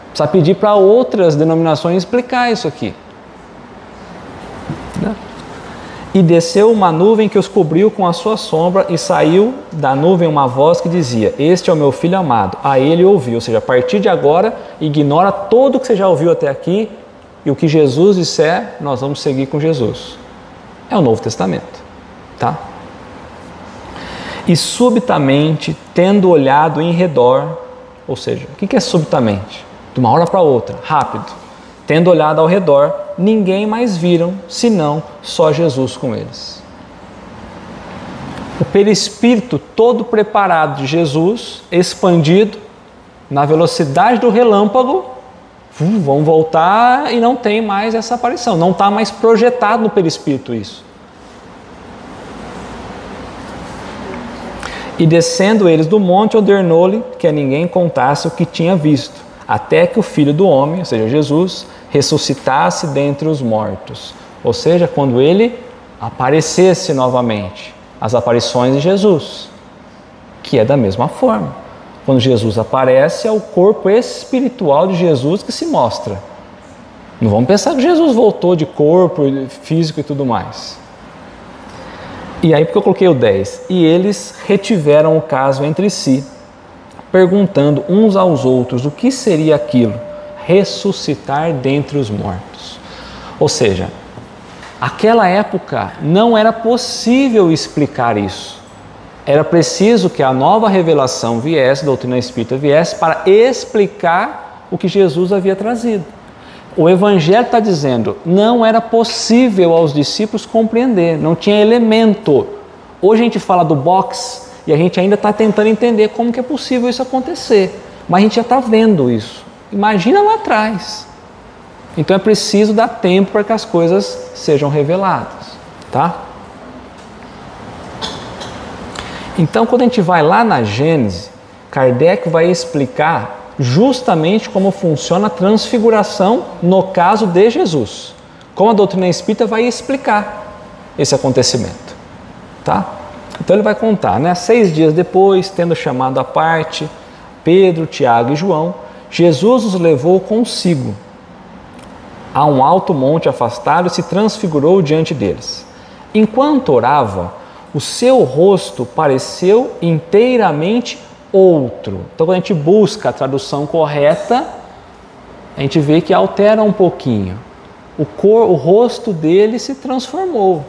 Precisa pedir para outras denominações explicar isso aqui. Né? E desceu uma nuvem que os cobriu com a sua sombra, e saiu da nuvem uma voz que dizia, este é o meu filho amado, a ele ouviu. Ou seja, a partir de agora, ignora tudo que você já ouviu até aqui, e o que Jesus disser, nós vamos seguir com Jesus. É o Novo Testamento. Tá? E subitamente, tendo olhado em redor, ou seja, o que é subitamente? De uma hora para outra, rápido. Tendo olhado ao redor, ninguém mais viram, senão só Jesus com eles. O perispírito todo preparado de Jesus, expandido, na velocidade do relâmpago, vão voltar e não tem mais essa aparição. Não está mais projetado no perispírito isso. E descendo eles do monte, ordenou-lhe que a ninguém contasse o que tinha visto, até que o Filho do Homem, ou seja, Jesus, ressuscitasse dentre os mortos. Ou seja, quando ele aparecesse novamente, as aparições de Jesus, que é da mesma forma. Quando Jesus aparece, é o corpo espiritual de Jesus que se mostra. Não vamos pensar que Jesus voltou de corpo físico e tudo mais. E aí porque eu coloquei o 10. E eles retiveram o caso entre si, perguntando uns aos outros o que seria aquilo, ressuscitar dentre os mortos. Ou seja, aquela época não era possível explicar isso. Era preciso que a nova revelação viesse, a doutrina espírita viesse, para explicar o que Jesus havia trazido. O Evangelho está dizendo, não era possível aos discípulos compreender, não tinha elemento. Hoje a gente fala do box e a gente ainda está tentando entender como que é possível isso acontecer. Mas a gente já está vendo isso. Imagina lá atrás. Então é preciso dar tempo para que as coisas sejam reveladas. Tá? Então quando a gente vai lá na Gênesis, Kardec vai explicar justamente como funciona a transfiguração no caso de Jesus. Como a doutrina espírita vai explicar esse acontecimento. Tá? Então ele vai contar, né? 6 dias depois, tendo chamado à parte Pedro, Tiago e João, Jesus os levou consigo a um alto monte afastado e se transfigurou diante deles. Enquanto orava, o seu rosto pareceu inteiramente outro. Então, quando a gente busca a tradução correta, a gente vê que altera um pouquinho. O rosto dele se transformou.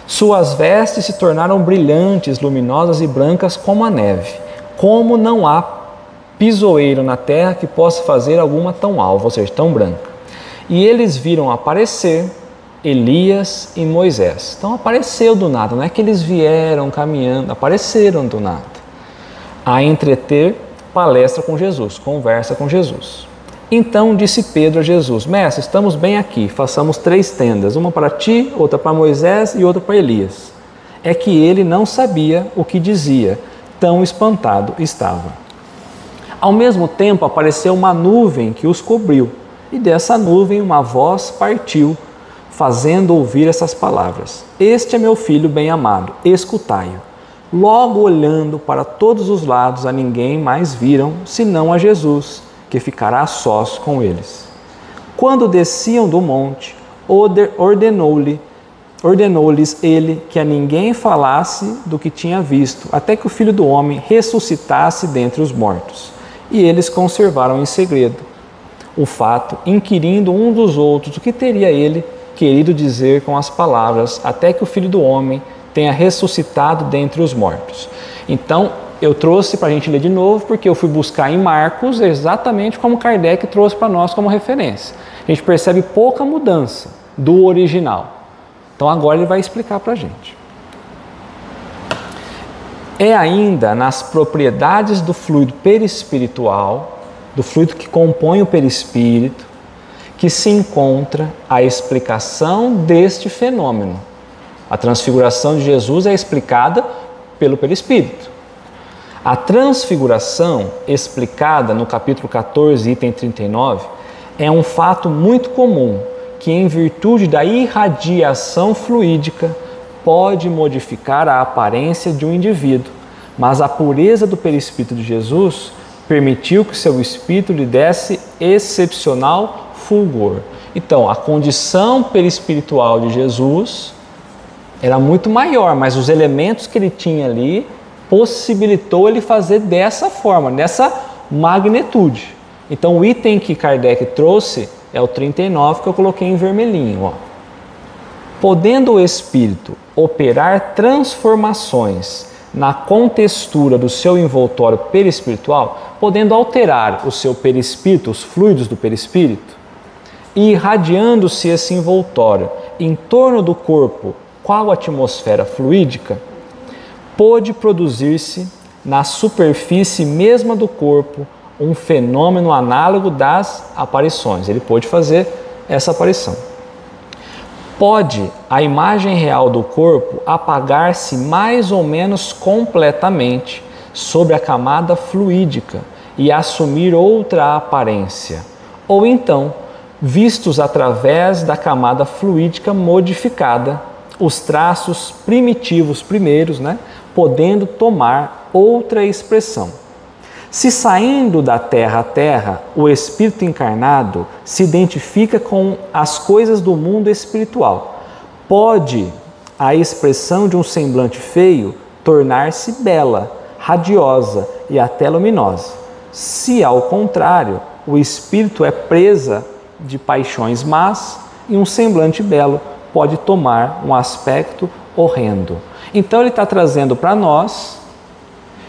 Suas vestes se tornaram brilhantes, luminosas e brancas como a neve. Como não há pisoeiro na terra que possa fazer alguma tão alva, ou seja, tão branca. E eles viram aparecer Elias e Moisés. Então apareceu do nada, não é que eles vieram caminhando, apareceram do nada. A entreter palestra com Jesus, conversa com Jesus. Então disse Pedro a Jesus, Mestre, estamos bem aqui, façamos 3 tendas, uma para ti, outra para Moisés e outra para Elias. É que ele não sabia o que dizia, tão espantado estava. Ao mesmo tempo apareceu uma nuvem que os cobriu, e dessa nuvem uma voz partiu, fazendo ouvir essas palavras. Este é meu filho bem-amado, escutai-o. Logo olhando para todos os lados, a ninguém mais viram, senão a Jesus, que ficará a sós com eles. Quando desciam do monte, ordenou-lhes ele que a ninguém falasse do que tinha visto, até que o Filho do Homem ressuscitasse dentre os mortos. E eles conservaram em segredo o fato, inquirindo um dos outros o que teria ele querido dizer com as palavras, até que o Filho do Homem tenha ressuscitado dentre os mortos. Então, eu trouxe para a gente ler de novo, porque eu fui buscar em Marcos exatamente como Kardec trouxe para nós como referência. A gente percebe pouca mudança do original. Então agora ele vai explicar para a gente. É ainda nas propriedades do fluido perispiritual, do fluido que compõe o perispírito, que se encontra a explicação deste fenômeno. A transfiguração de Jesus é explicada pelo perispírito. A transfiguração, explicada no capítulo 14, item 39, é um fato muito comum que, em virtude da irradiação fluídica, pode modificar a aparência de um indivíduo, mas a pureza do perispírito de Jesus permitiu que seu espírito lhe desse excepcional fulgor. Então, a condição perispiritual de Jesus era muito maior, mas os elementos que ele tinha ali possibilitou ele fazer dessa forma, nessa magnitude. Então, o item que Kardec trouxe é o 39, que eu coloquei em vermelhinho. Ó. Podendo o espírito operar transformações na contextura do seu envoltório perispiritual, podendo alterar o seu perispírito, os fluidos do perispírito, e irradiando-se esse envoltório em torno do corpo, qual atmosfera fluídica, pôde produzir-se na superfície mesma do corpo um fenômeno análogo das aparições. Ele pôde fazer essa aparição. Pode a imagem real do corpo apagar-se mais ou menos completamente sobre a camada fluídica e assumir outra aparência, ou então, vistos através da camada fluídica modificada, os traços primitivos primeiros, podendo tomar outra expressão. Se saindo da terra a terra, o espírito encarnado se identifica com as coisas do mundo espiritual, pode a expressão de um semblante feio tornar-se bela, radiosa e até luminosa. Se, ao contrário, o espírito é presa de paixões más e um semblante belo pode tomar um aspecto horrendo. Então ele está trazendo para nós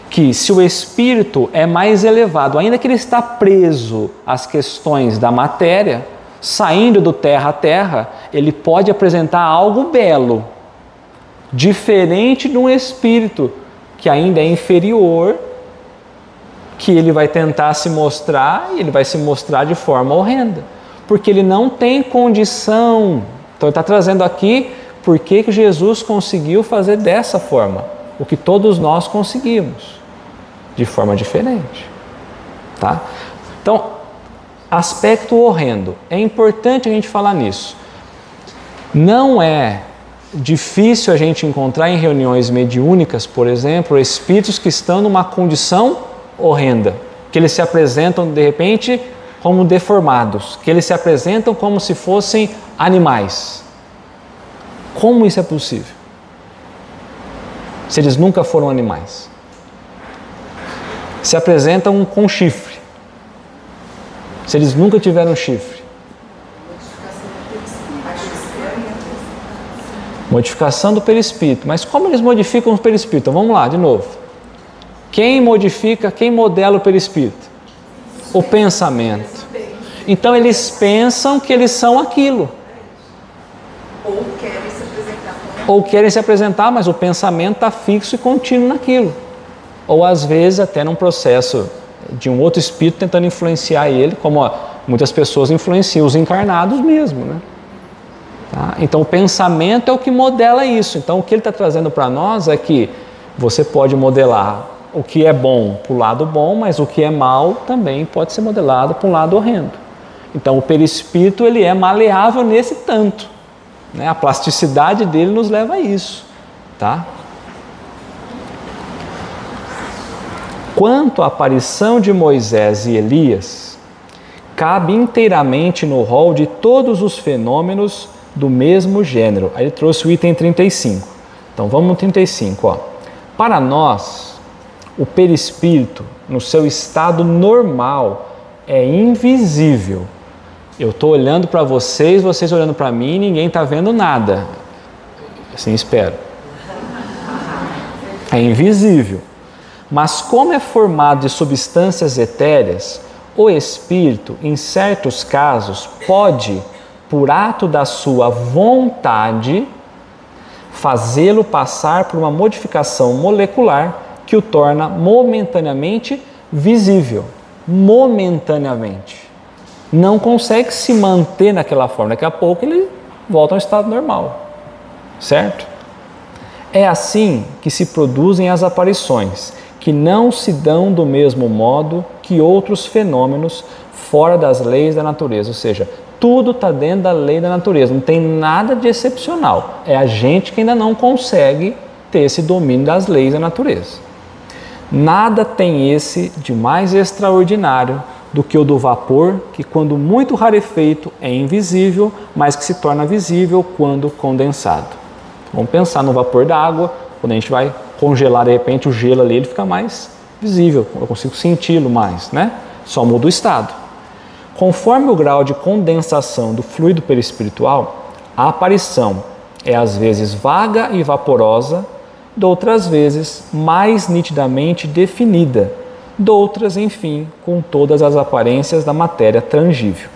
que se o espírito é mais elevado, ainda que ele está preso às questões da matéria, saindo do terra a terra, ele pode apresentar algo belo, diferente de um espírito que ainda é inferior, que ele vai tentar se mostrar e ele vai se mostrar de forma horrenda, porque ele não tem condição. Então ele está trazendo aqui por que Jesus conseguiu fazer dessa forma, o que todos nós conseguimos, de forma diferente. Tá? Então, aspecto horrendo. É importante a gente falar nisso. Não é difícil a gente encontrar em reuniões mediúnicas, por exemplo, espíritos que estão numa condição horrenda, que eles se apresentam de repente como deformados, que eles se apresentam como se fossem animais. Como isso é possível? Se eles nunca foram animais. Se apresentam com chifre. Se eles nunca tiveram chifre. Modificação do perispírito. Mas como eles modificam o perispírito? Então, vamos lá, de novo. Quem modifica, quem modela o perispírito? O pensamento. Então eles pensam que eles são aquilo. Ou querem se apresentar, mas o pensamento está fixo e contínuo naquilo. Ou às vezes até num processo de um outro espírito tentando influenciar ele, como muitas pessoas influenciam os encarnados mesmo, né? Tá? Então o pensamento é o que modela isso. Então o que ele está trazendo para nós é que você pode modelar o que é bom para o lado bom, mas o que é mal também pode ser modelado para um lado horrendo. Então o perispírito ele é maleável nesse tanto, né? A plasticidade dele nos leva a isso, tá? Quanto à aparição de Moisés e Elias, cabe inteiramente no rol de todos os fenômenos do mesmo gênero. Aí ele trouxe o item 35. Então vamos no 35. Ó. Para nós, o perispírito, no seu estado normal, é invisível. Eu estou olhando para vocês, vocês olhando para mim e ninguém está vendo nada. Assim espero. É invisível. Mas como é formado de substâncias etéreas, o espírito, em certos casos, pode, por ato da sua vontade, fazê-lo passar por uma modificação molecular que o torna momentaneamente visível. Momentaneamente. Não consegue se manter naquela forma. Daqui a pouco ele volta ao estado normal. Certo? É assim que se produzem as aparições, que não se dão do mesmo modo que outros fenômenos fora das leis da natureza. Ou seja, tudo está dentro da lei da natureza, não tem nada de excepcional. É a gente que ainda não consegue ter esse domínio das leis da natureza. Nada tem esse de mais extraordinário do que o do vapor, que quando muito rarefeito é invisível, mas que se torna visível quando condensado. Vamos pensar no vapor da água, quando a gente vai congelar de repente o gelo ali, ele fica mais visível, eu consigo senti-lo mais, né? Só muda o estado. Conforme o grau de condensação do fluido perispiritual, a aparição é às vezes vaga e vaporosa, de outras vezes mais nitidamente definida, de outras, enfim, com todas as aparências da matéria tangível.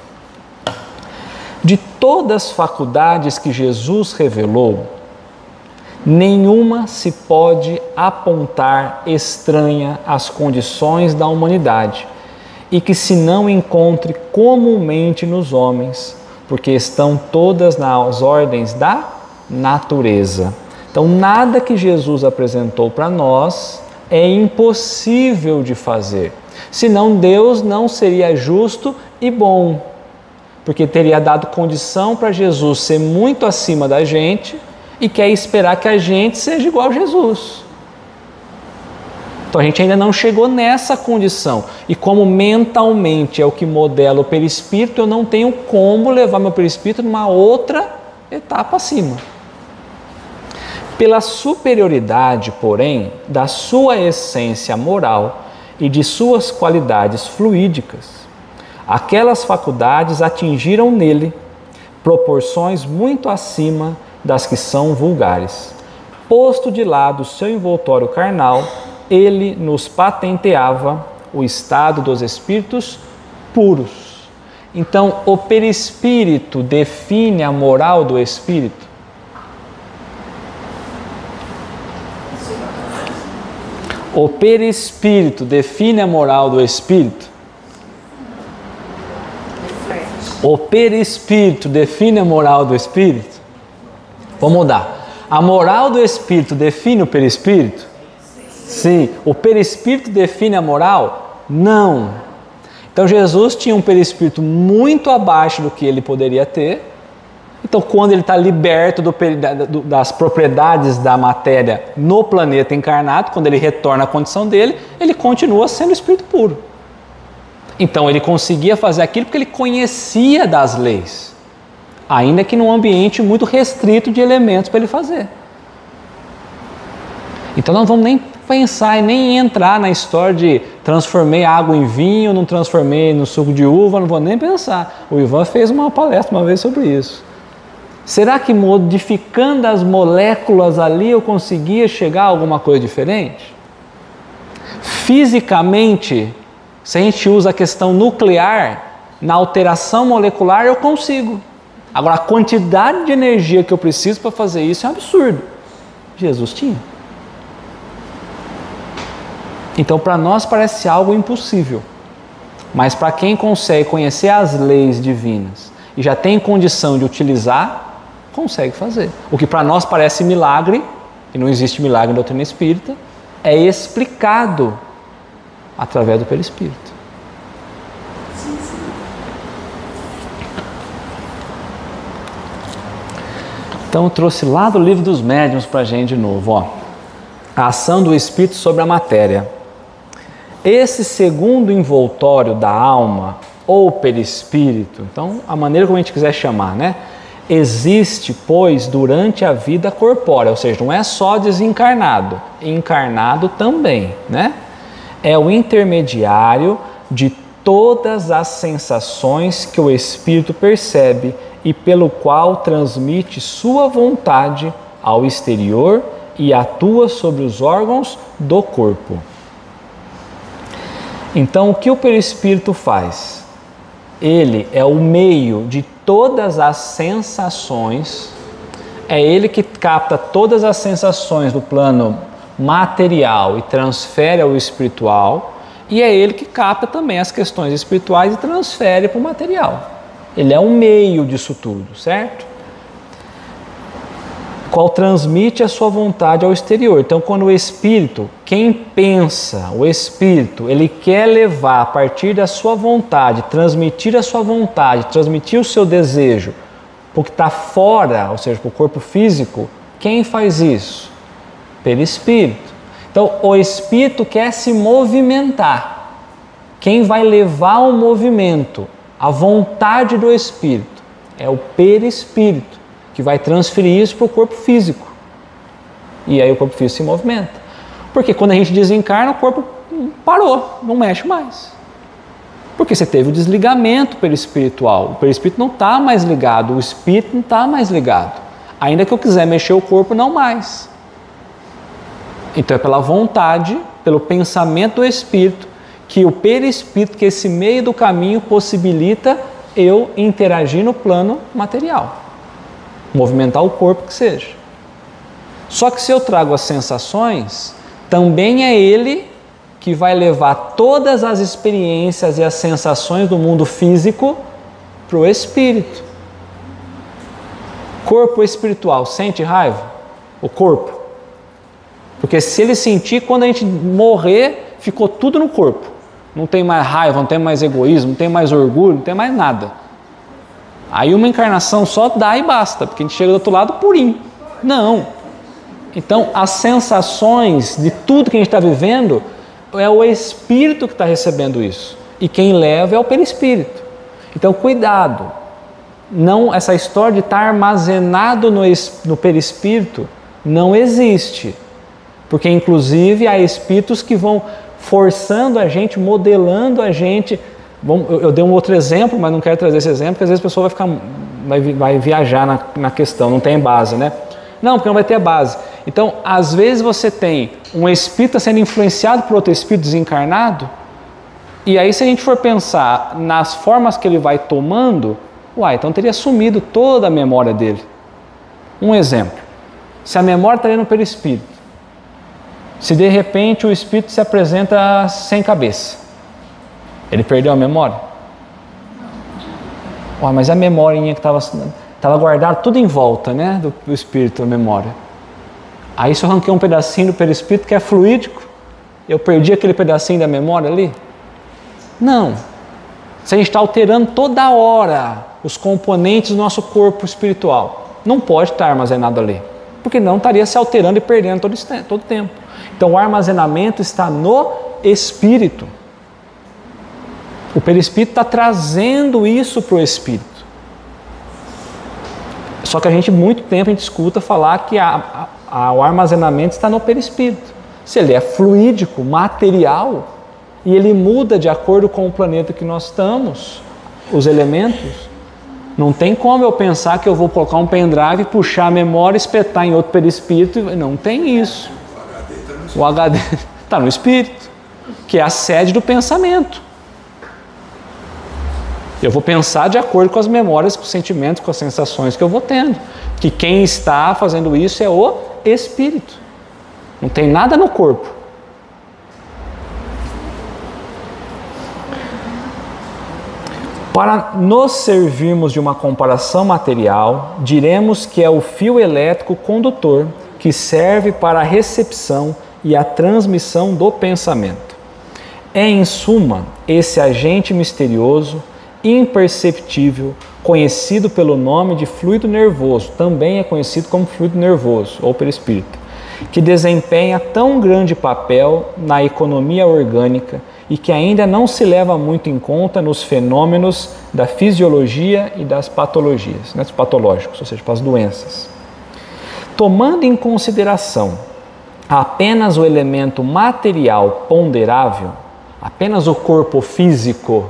De todas as faculdades que Jesus revelou, nenhuma se pode apontar estranha às condições da humanidade e que se não encontre comumente nos homens, porque estão todas nas ordens da natureza. Então, nada que Jesus apresentou para nós é impossível de fazer. Senão Deus não seria justo e bom, porque teria dado condição para Jesus ser muito acima da gente e quer esperar que a gente seja igual a Jesus. Então a gente ainda não chegou nessa condição. E como mentalmente é o que modela o perispírito, eu não tenho como levar meu perispírito numa outra etapa acima. Pela superioridade, porém, da sua essência moral e de suas qualidades fluídicas, aquelas faculdades atingiram nele proporções muito acima das que são vulgares. Posto de lado o seu envoltório carnal, ele nos patenteava o estado dos espíritos puros. Então, o perispírito define a moral do espírito. O perispírito define a moral do espírito? O perispírito define a moral do espírito? Vamos mudar. A moral do espírito define o perispírito? Sim. O perispírito define a moral? Não. Então Jesus tinha um perispírito muito abaixo do que ele poderia ter. Então, quando ele está liberto das propriedades da matéria no planeta encarnado, quando ele retorna à condição dele, ele continua sendo espírito puro. Então, ele conseguia fazer aquilo porque ele conhecia das leis, ainda que num ambiente muito restrito de elementos para ele fazer. Então, não vamos nem pensar e nem entrar na história de transformei água em vinho, não transformei no suco de uva, não vou nem pensar. O Ivan fez uma palestra uma vez sobre isso. Será que modificando as moléculas ali eu conseguia chegar a alguma coisa diferente? Fisicamente, se a gente usa a questão nuclear, na alteração molecular eu consigo. Agora, a quantidade de energia que eu preciso para fazer isso é um absurdo. Jesus tinha. Então, para nós parece algo impossível. Mas para quem consegue conhecer as leis divinas e já tem condição de utilizar, consegue fazer. O que para nós parece milagre, e não existe milagre na doutrina espírita, é explicado através do perispírito. Então eu trouxe lá do Livro dos Médiuns para a gente de novo. Ó. A ação do espírito sobre a matéria. Esse segundo envoltório da alma, ou perispírito, então a maneira como a gente quiser chamar, né? Existe, pois, durante a vida corpórea, ou seja, não é só desencarnado, encarnado também, né? É o intermediário de todas as sensações que o espírito percebe e pelo qual transmite sua vontade ao exterior e atua sobre os órgãos do corpo. Então, o que o perispírito faz? Ele é o meio de todas as sensações, é ele que capta todas as sensações do plano material e transfere ao espiritual, e é ele que capta também as questões espirituais e transfere para o material. Ele é um meio disso tudo, certo? Qual transmite a sua vontade ao exterior. Então, quando o espírito, quem pensa, o espírito, ele quer levar a partir da sua vontade, transmitir a sua vontade, transmitir o seu desejo, porque está fora, ou seja, para o corpo físico, quem faz isso? Perispírito. Então, o espírito quer se movimentar. Quem vai levar o movimento, a vontade do espírito, é o perispírito, que vai transferir isso para o corpo físico. E aí o corpo físico se movimenta. Porque quando a gente desencarna, o corpo parou, não mexe mais. Porque você teve o desligamento perispiritual. O perispírito não está mais ligado, o espírito não está mais ligado. Ainda que eu quiser mexer o corpo, não mais. Então é pela vontade, pelo pensamento do espírito, que o perispírito, que esse meio do caminho possibilita eu interagir no plano material. Movimentar o corpo que seja. Só que se eu trago as sensações, também é ele que vai levar todas as experiências e as sensações do mundo físico para o espírito. Corpo espiritual sente raiva? O corpo. Porque se ele sentir, quando a gente morrer, ficou tudo no corpo. Não tem mais raiva, não tem mais egoísmo, não tem mais orgulho, não tem mais nada. Aí uma encarnação só dá e basta, porque a gente chega do outro lado purinho. Não. Então, as sensações de tudo que a gente está vivendo, é o espírito que está recebendo isso. E quem leva é o perispírito. Então, cuidado. Não, essa história de estar armazenado no perispírito não existe. Porque, inclusive, há espíritos que vão forçando a gente, modelando a gente. Bom, eu dei um outro exemplo, mas não quero trazer esse exemplo, porque às vezes a pessoa vai viajar na questão, não tem base, né? Não, porque não vai ter base. Então, às vezes você tem um espírito sendo influenciado por outro espírito desencarnado, e aí se a gente for pensar nas formas que ele vai tomando, então teria sumido toda a memória dele. Um exemplo, se a memória está ali no perispírito, se de repente o espírito se apresenta sem cabeça, ele perdeu a memória? Mas a memória que estava guardada tudo em volta, né, do espírito, a memória. Aí se eu arranquei um pedacinho do perispírito que é fluídico, eu perdi aquele pedacinho da memória ali? Não. Se a gente está alterando toda hora os componentes do nosso corpo espiritual, não pode estar armazenado ali, porque não estaria se alterando e perdendo todo o tempo. Então o armazenamento está no espírito. O perispírito está trazendo isso para o espírito. Só que muito tempo a gente escuta falar que o armazenamento está no perispírito. Se ele é fluídico, material, e ele muda de acordo com o planeta que nós estamos, os elementos, não tem como eu pensar que eu vou colocar um pendrive, puxar a memória, espetar em outro perispírito. Não tem isso. O HD está no espírito, que é a sede do pensamento. Eu vou pensar de acordo com as memórias, com os sentimentos, com as sensações que eu vou tendo. Que quem está fazendo isso é o espírito. Não tem nada no corpo. Para nos servirmos de uma comparação material, diremos que é o fio elétrico condutor que serve para a recepção e a transmissão do pensamento. É, em suma, esse agente misterioso, imperceptível, conhecido pelo nome de fluido nervoso, também é conhecido como fluido nervoso ou perispírito, que desempenha tão grande papel na economia orgânica e que ainda não se leva muito em conta nos fenômenos da fisiologia e das patologias, né, dos patológicos, ou seja, para as doenças. Tomando em consideração apenas o elemento material ponderável, apenas o corpo físico,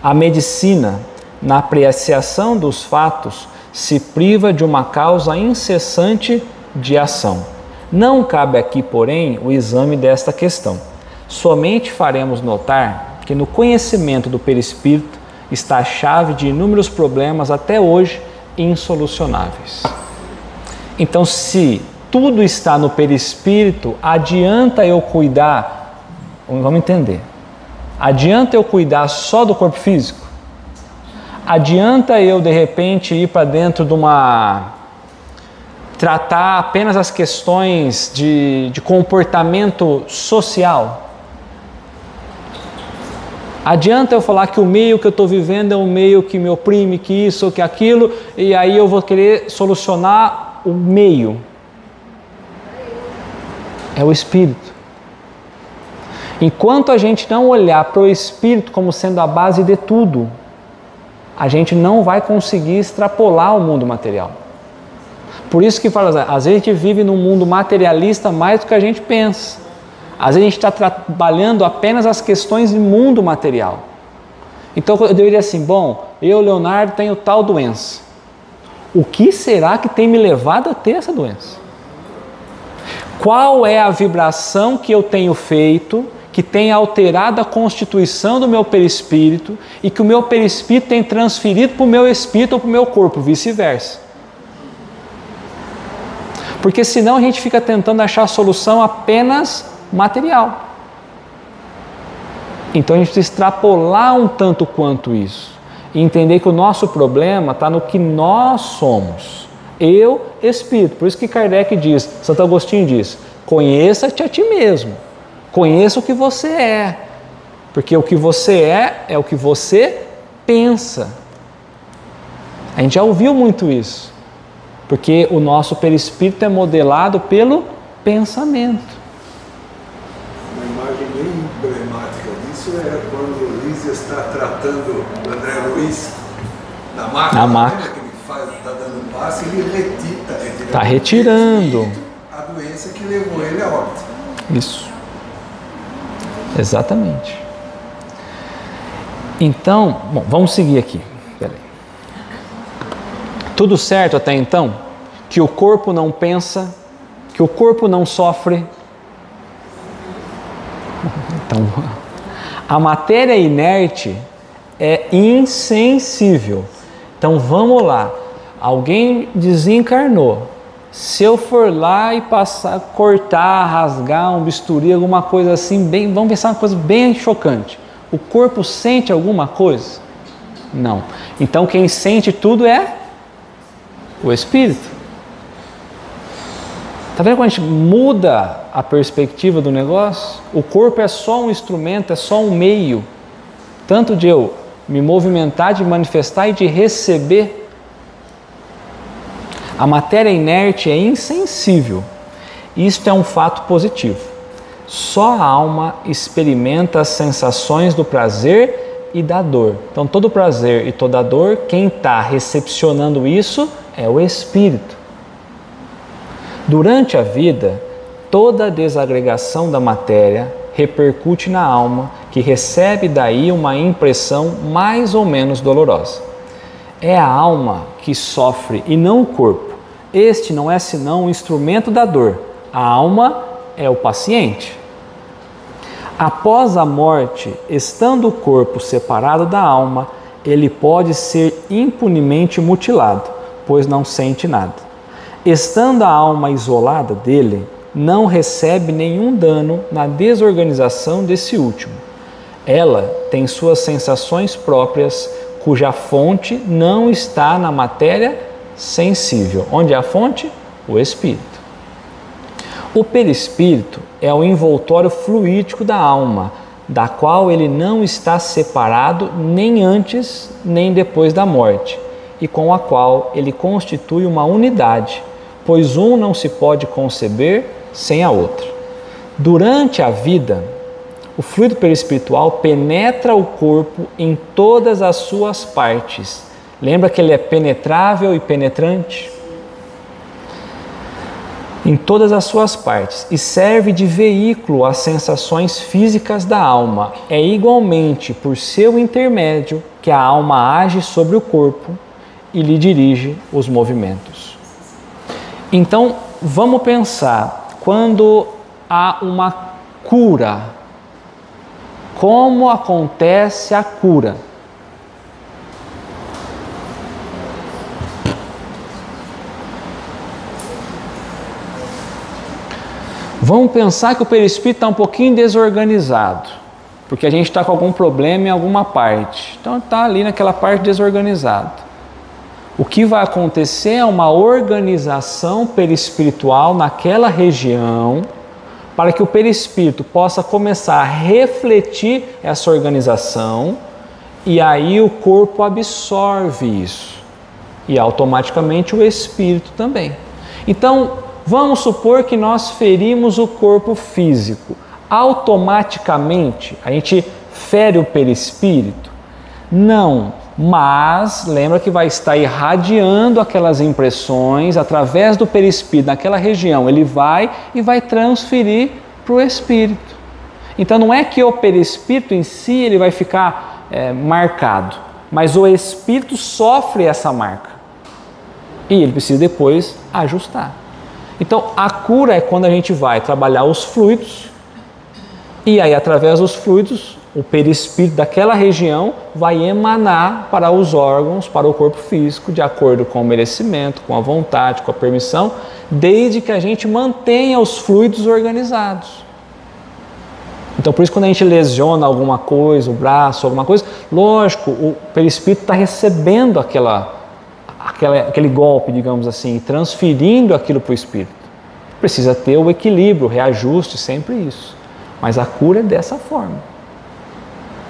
a medicina, na apreciação dos fatos, se priva de uma causa incessante de ação. Não cabe aqui, porém, o exame desta questão. Somente faremos notar que no conhecimento do perispírito está a chave de inúmeros problemas até hoje insolucionáveis. Então, se tudo está no perispírito, adianta eu cuidar, vamos entender, adianta eu cuidar só do corpo físico? Adianta eu, de repente, ir para dentro de tratar apenas as questões de comportamento social? Adianta eu falar que o meio que eu estou vivendo é um meio que me oprime, que isso, que aquilo, e aí eu vou querer solucionar o meio? É o espírito. Enquanto a gente não olhar para o espírito como sendo a base de tudo, a gente não vai conseguir extrapolar o mundo material. Por isso que fala, às vezes a gente vive num mundo materialista mais do que a gente pensa. Às vezes a gente está trabalhando apenas as questões do mundo material. Então eu deveria assim, bom, eu, Leonardo, tenho tal doença. O que será que tem me levado a ter essa doença? Qual é a vibração que eu tenho feito que tem alterado a constituição do meu perispírito e que o meu perispírito tem transferido para o meu espírito ou para o meu corpo, vice-versa. Porque senão a gente fica tentando achar a solução apenas material. Então a gente precisa extrapolar um tanto quanto isso e entender que o nosso problema está no que nós somos. Eu, espírito. Por isso que Kardec diz, Santo Agostinho diz, conheça-te a ti mesmo. Conheça o que você é, porque o que você é o que você pensa. A gente já ouviu muito isso, porque o nosso perispírito é modelado pelo pensamento. Uma imagem bem emblemática disso é quando o Luiz está tratando o André Luiz na maca. Na maca. Que ele está dando passe, ele retira. Está retirando a doença que levou ele a óbito. Isso. Exatamente. Então, bom, vamos seguir aqui. Peraí. Tudo certo até então? Que o corpo não pensa, que o corpo não sofre. Então, a matéria inerte é insensível. Então vamos lá. Alguém desencarnou. Se eu for lá e passar, cortar, rasgar um bisturi, alguma coisa assim, bem, vamos pensar uma coisa bem chocante. O corpo sente alguma coisa? Não. Então quem sente tudo é o espírito. Está vendo como a gente muda a perspectiva do negócio? O corpo é só um instrumento, é só um meio. Tanto de eu me movimentar, de manifestar e de receber. A matéria inerte é insensível. Isto é um fato positivo. Só a alma experimenta as sensações do prazer e da dor. Então, todo prazer e toda dor, quem está recepcionando isso é o espírito. Durante a vida, toda a desagregação da matéria repercute na alma, que recebe daí uma impressão mais ou menos dolorosa. É a alma que sofre e não o corpo. Este não é senão um instrumento da dor. A alma é o paciente. Após a morte, estando o corpo separado da alma, ele pode ser impunemente mutilado, pois não sente nada. Estando a alma isolada dele, não recebe nenhum dano na desorganização desse último. Ela tem suas sensações próprias, cuja fonte não está na matéria sensível. Onde é a fonte? O espírito. O perispírito é o envoltório fluídico da alma, da qual ele não está separado nem antes nem depois da morte, e com a qual ele constitui uma unidade, pois um não se pode conceber sem a outra. Durante a vida, O fluido perispiritual penetra o corpo em todas as suas partes. Lembra que ele é penetrável e penetrante? Em todas as suas partes, e serve de veículo às sensações físicas da alma. É igualmente por seu intermédio que a alma age sobre o corpo e lhe dirige os movimentos. Então, vamos pensar, quando há uma cura, como acontece a cura? Vamos pensar que o perispírito está um pouquinho desorganizado, porque a gente está com algum problema em alguma parte. Então está ali naquela parte desorganizada. O que vai acontecer é uma organização perispiritual naquela região, para que o perispírito possa começar a refletir essa organização, e aí o corpo absorve isso, e automaticamente o espírito também. Então, vamos supor que nós ferimos o corpo físico. Automaticamente a gente fere o perispírito? Não, mas lembra que vai estar irradiando aquelas impressões através do perispírito naquela região. Ele vai e vai transferir para o espírito. Então não é que o perispírito em si ele vai ficar marcado, mas o espírito sofre essa marca e ele precisa depois ajustar. Então, a cura é quando a gente vai trabalhar os fluidos, e aí, através dos fluidos, o perispírito daquela região vai emanar para os órgãos, para o corpo físico, de acordo com o merecimento, com a vontade, com a permissão, desde que a gente mantenha os fluidos organizados. Então, por isso, quando a gente lesiona alguma coisa, o braço, alguma coisa, lógico, o perispírito está recebendo aquele golpe, digamos assim, transferindo aquilo para o espírito. Precisa ter o equilíbrio, o reajuste, sempre isso. Mas a cura é dessa forma.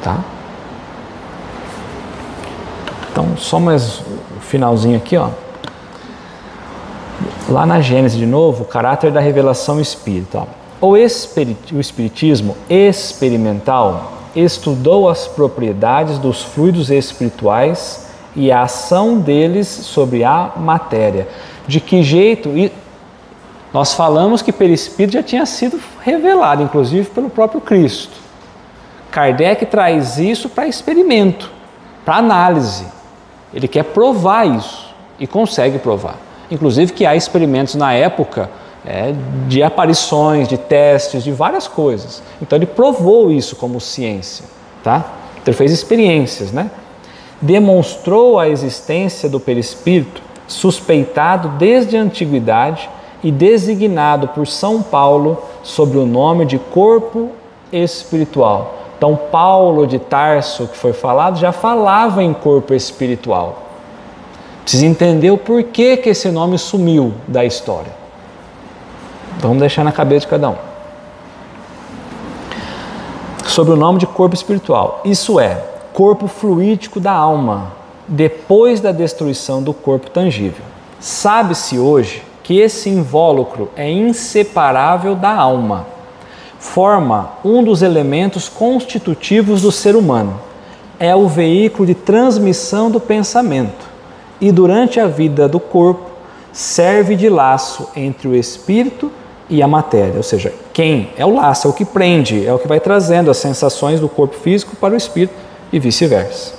Tá? Então, só mais um finalzinho aqui, ó. Lá na Gênesis, de novo, o caráter da revelação espírita. O espiritismo experimental estudou as propriedades dos fluidos espirituais e a ação deles sobre a matéria. De que jeito? Nós falamos que perispírito já tinha sido revelado, inclusive pelo próprio Cristo. Kardec traz isso para experimento, para análise. Ele quer provar isso e consegue provar. Inclusive que há experimentos na época de aparições, de testes, de várias coisas. Então ele provou isso como ciência, tá? Então ele fez experiências, né? Demonstrou a existência do perispírito, suspeitado desde a antiguidade e designado por São Paulo sob o nome de corpo espiritual. Então Paulo de Tarso, que foi falado, já falava em corpo espiritual. Precisa entender o porquê que esse nome sumiu da história. Então, vamos deixar na cabeça de cada um. Sob o nome de corpo espiritual, isso é, corpo fluídico da alma, depois da destruição do corpo tangível. Sabe-se hoje que esse invólucro é inseparável da alma. Forma um dos elementos constitutivos do ser humano. É o veículo de transmissão do pensamento e, durante a vida do corpo, serve de laço entre o espírito e a matéria. Ou seja, quem é o laço, é o que prende, é o que vai trazendo as sensações do corpo físico para o espírito e vice-versa.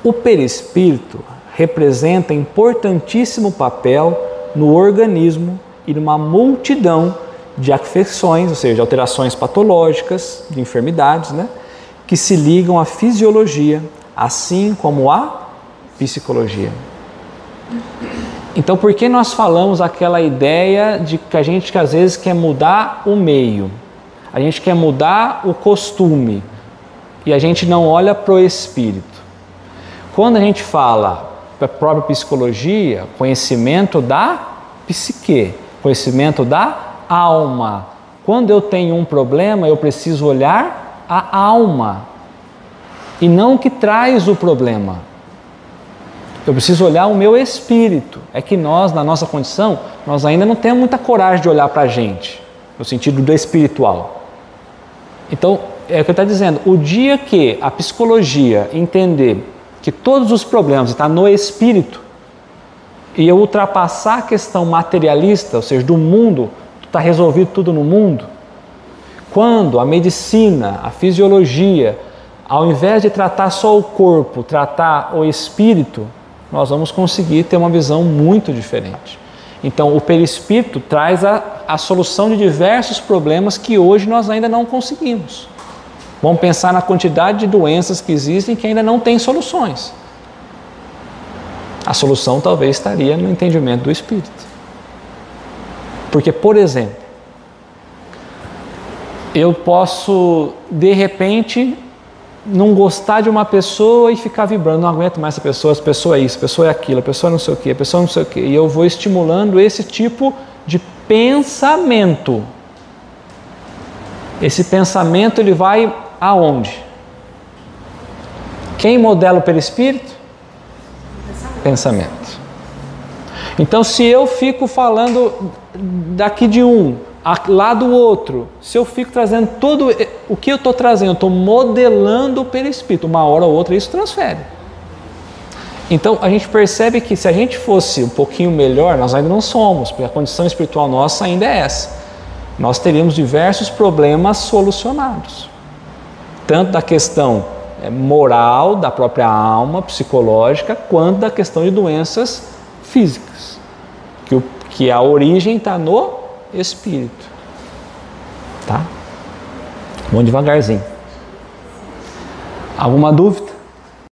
O perispírito representa importantíssimo papel no organismo e numa multidão de afecções, ou seja, de alterações patológicas, de enfermidades, né, que se ligam à fisiologia, assim como à psicologia. Então, por que nós falamos aquela ideia de que a gente às vezes quer mudar o meio, a gente quer mudar o costume e a gente não olha para o espírito? Quando a gente fala da própria psicologia, conhecimento da psique, conhecimento da alma. Quando eu tenho um problema, eu preciso olhar a alma e não o que traz o problema. Eu preciso olhar o meu espírito. É que nós, na nossa condição, nós ainda não temos muita coragem de olhar para a gente, no sentido do espiritual. Então, é o que ele está dizendo, o dia que a psicologia entender que todos os problemas estão no espírito e eu ultrapassar a questão materialista, ou seja, do mundo, está resolvido tudo no mundo, quando a medicina, a fisiologia, ao invés de tratar só o corpo, tratar o espírito, nós vamos conseguir ter uma visão muito diferente. Então, o perispírito traz a solução de diversos problemas que hoje nós ainda não conseguimos. Vamos pensar na quantidade de doenças que existem que ainda não têm soluções. A solução talvez estaria no entendimento do espírito. Porque, por exemplo, eu posso, de repente, não gostar de uma pessoa e ficar vibrando, não aguento mais essa pessoa é isso, a pessoa é aquilo, a pessoa não sei o quê, a pessoa não sei o quê. E eu vou estimulando esse tipo de pensamento. Esse pensamento, ele vai aonde? Quem modela o perispírito? Pensamento. Então, se eu fico falando daqui de um, lá do outro, se eu fico trazendo tudo o que eu estou trazendo, eu estou modelando o perispírito, uma hora ou outra isso transfere. Então a gente percebe que se a gente fosse um pouquinho melhor, nós ainda não somos, porque a condição espiritual nossa ainda é essa. Nós teríamos diversos problemas solucionados, tanto da questão moral, da própria alma, psicológica, quanto da questão de doenças físicas, que a origem está no espírito. Tá? Vamos devagarzinho. Alguma dúvida?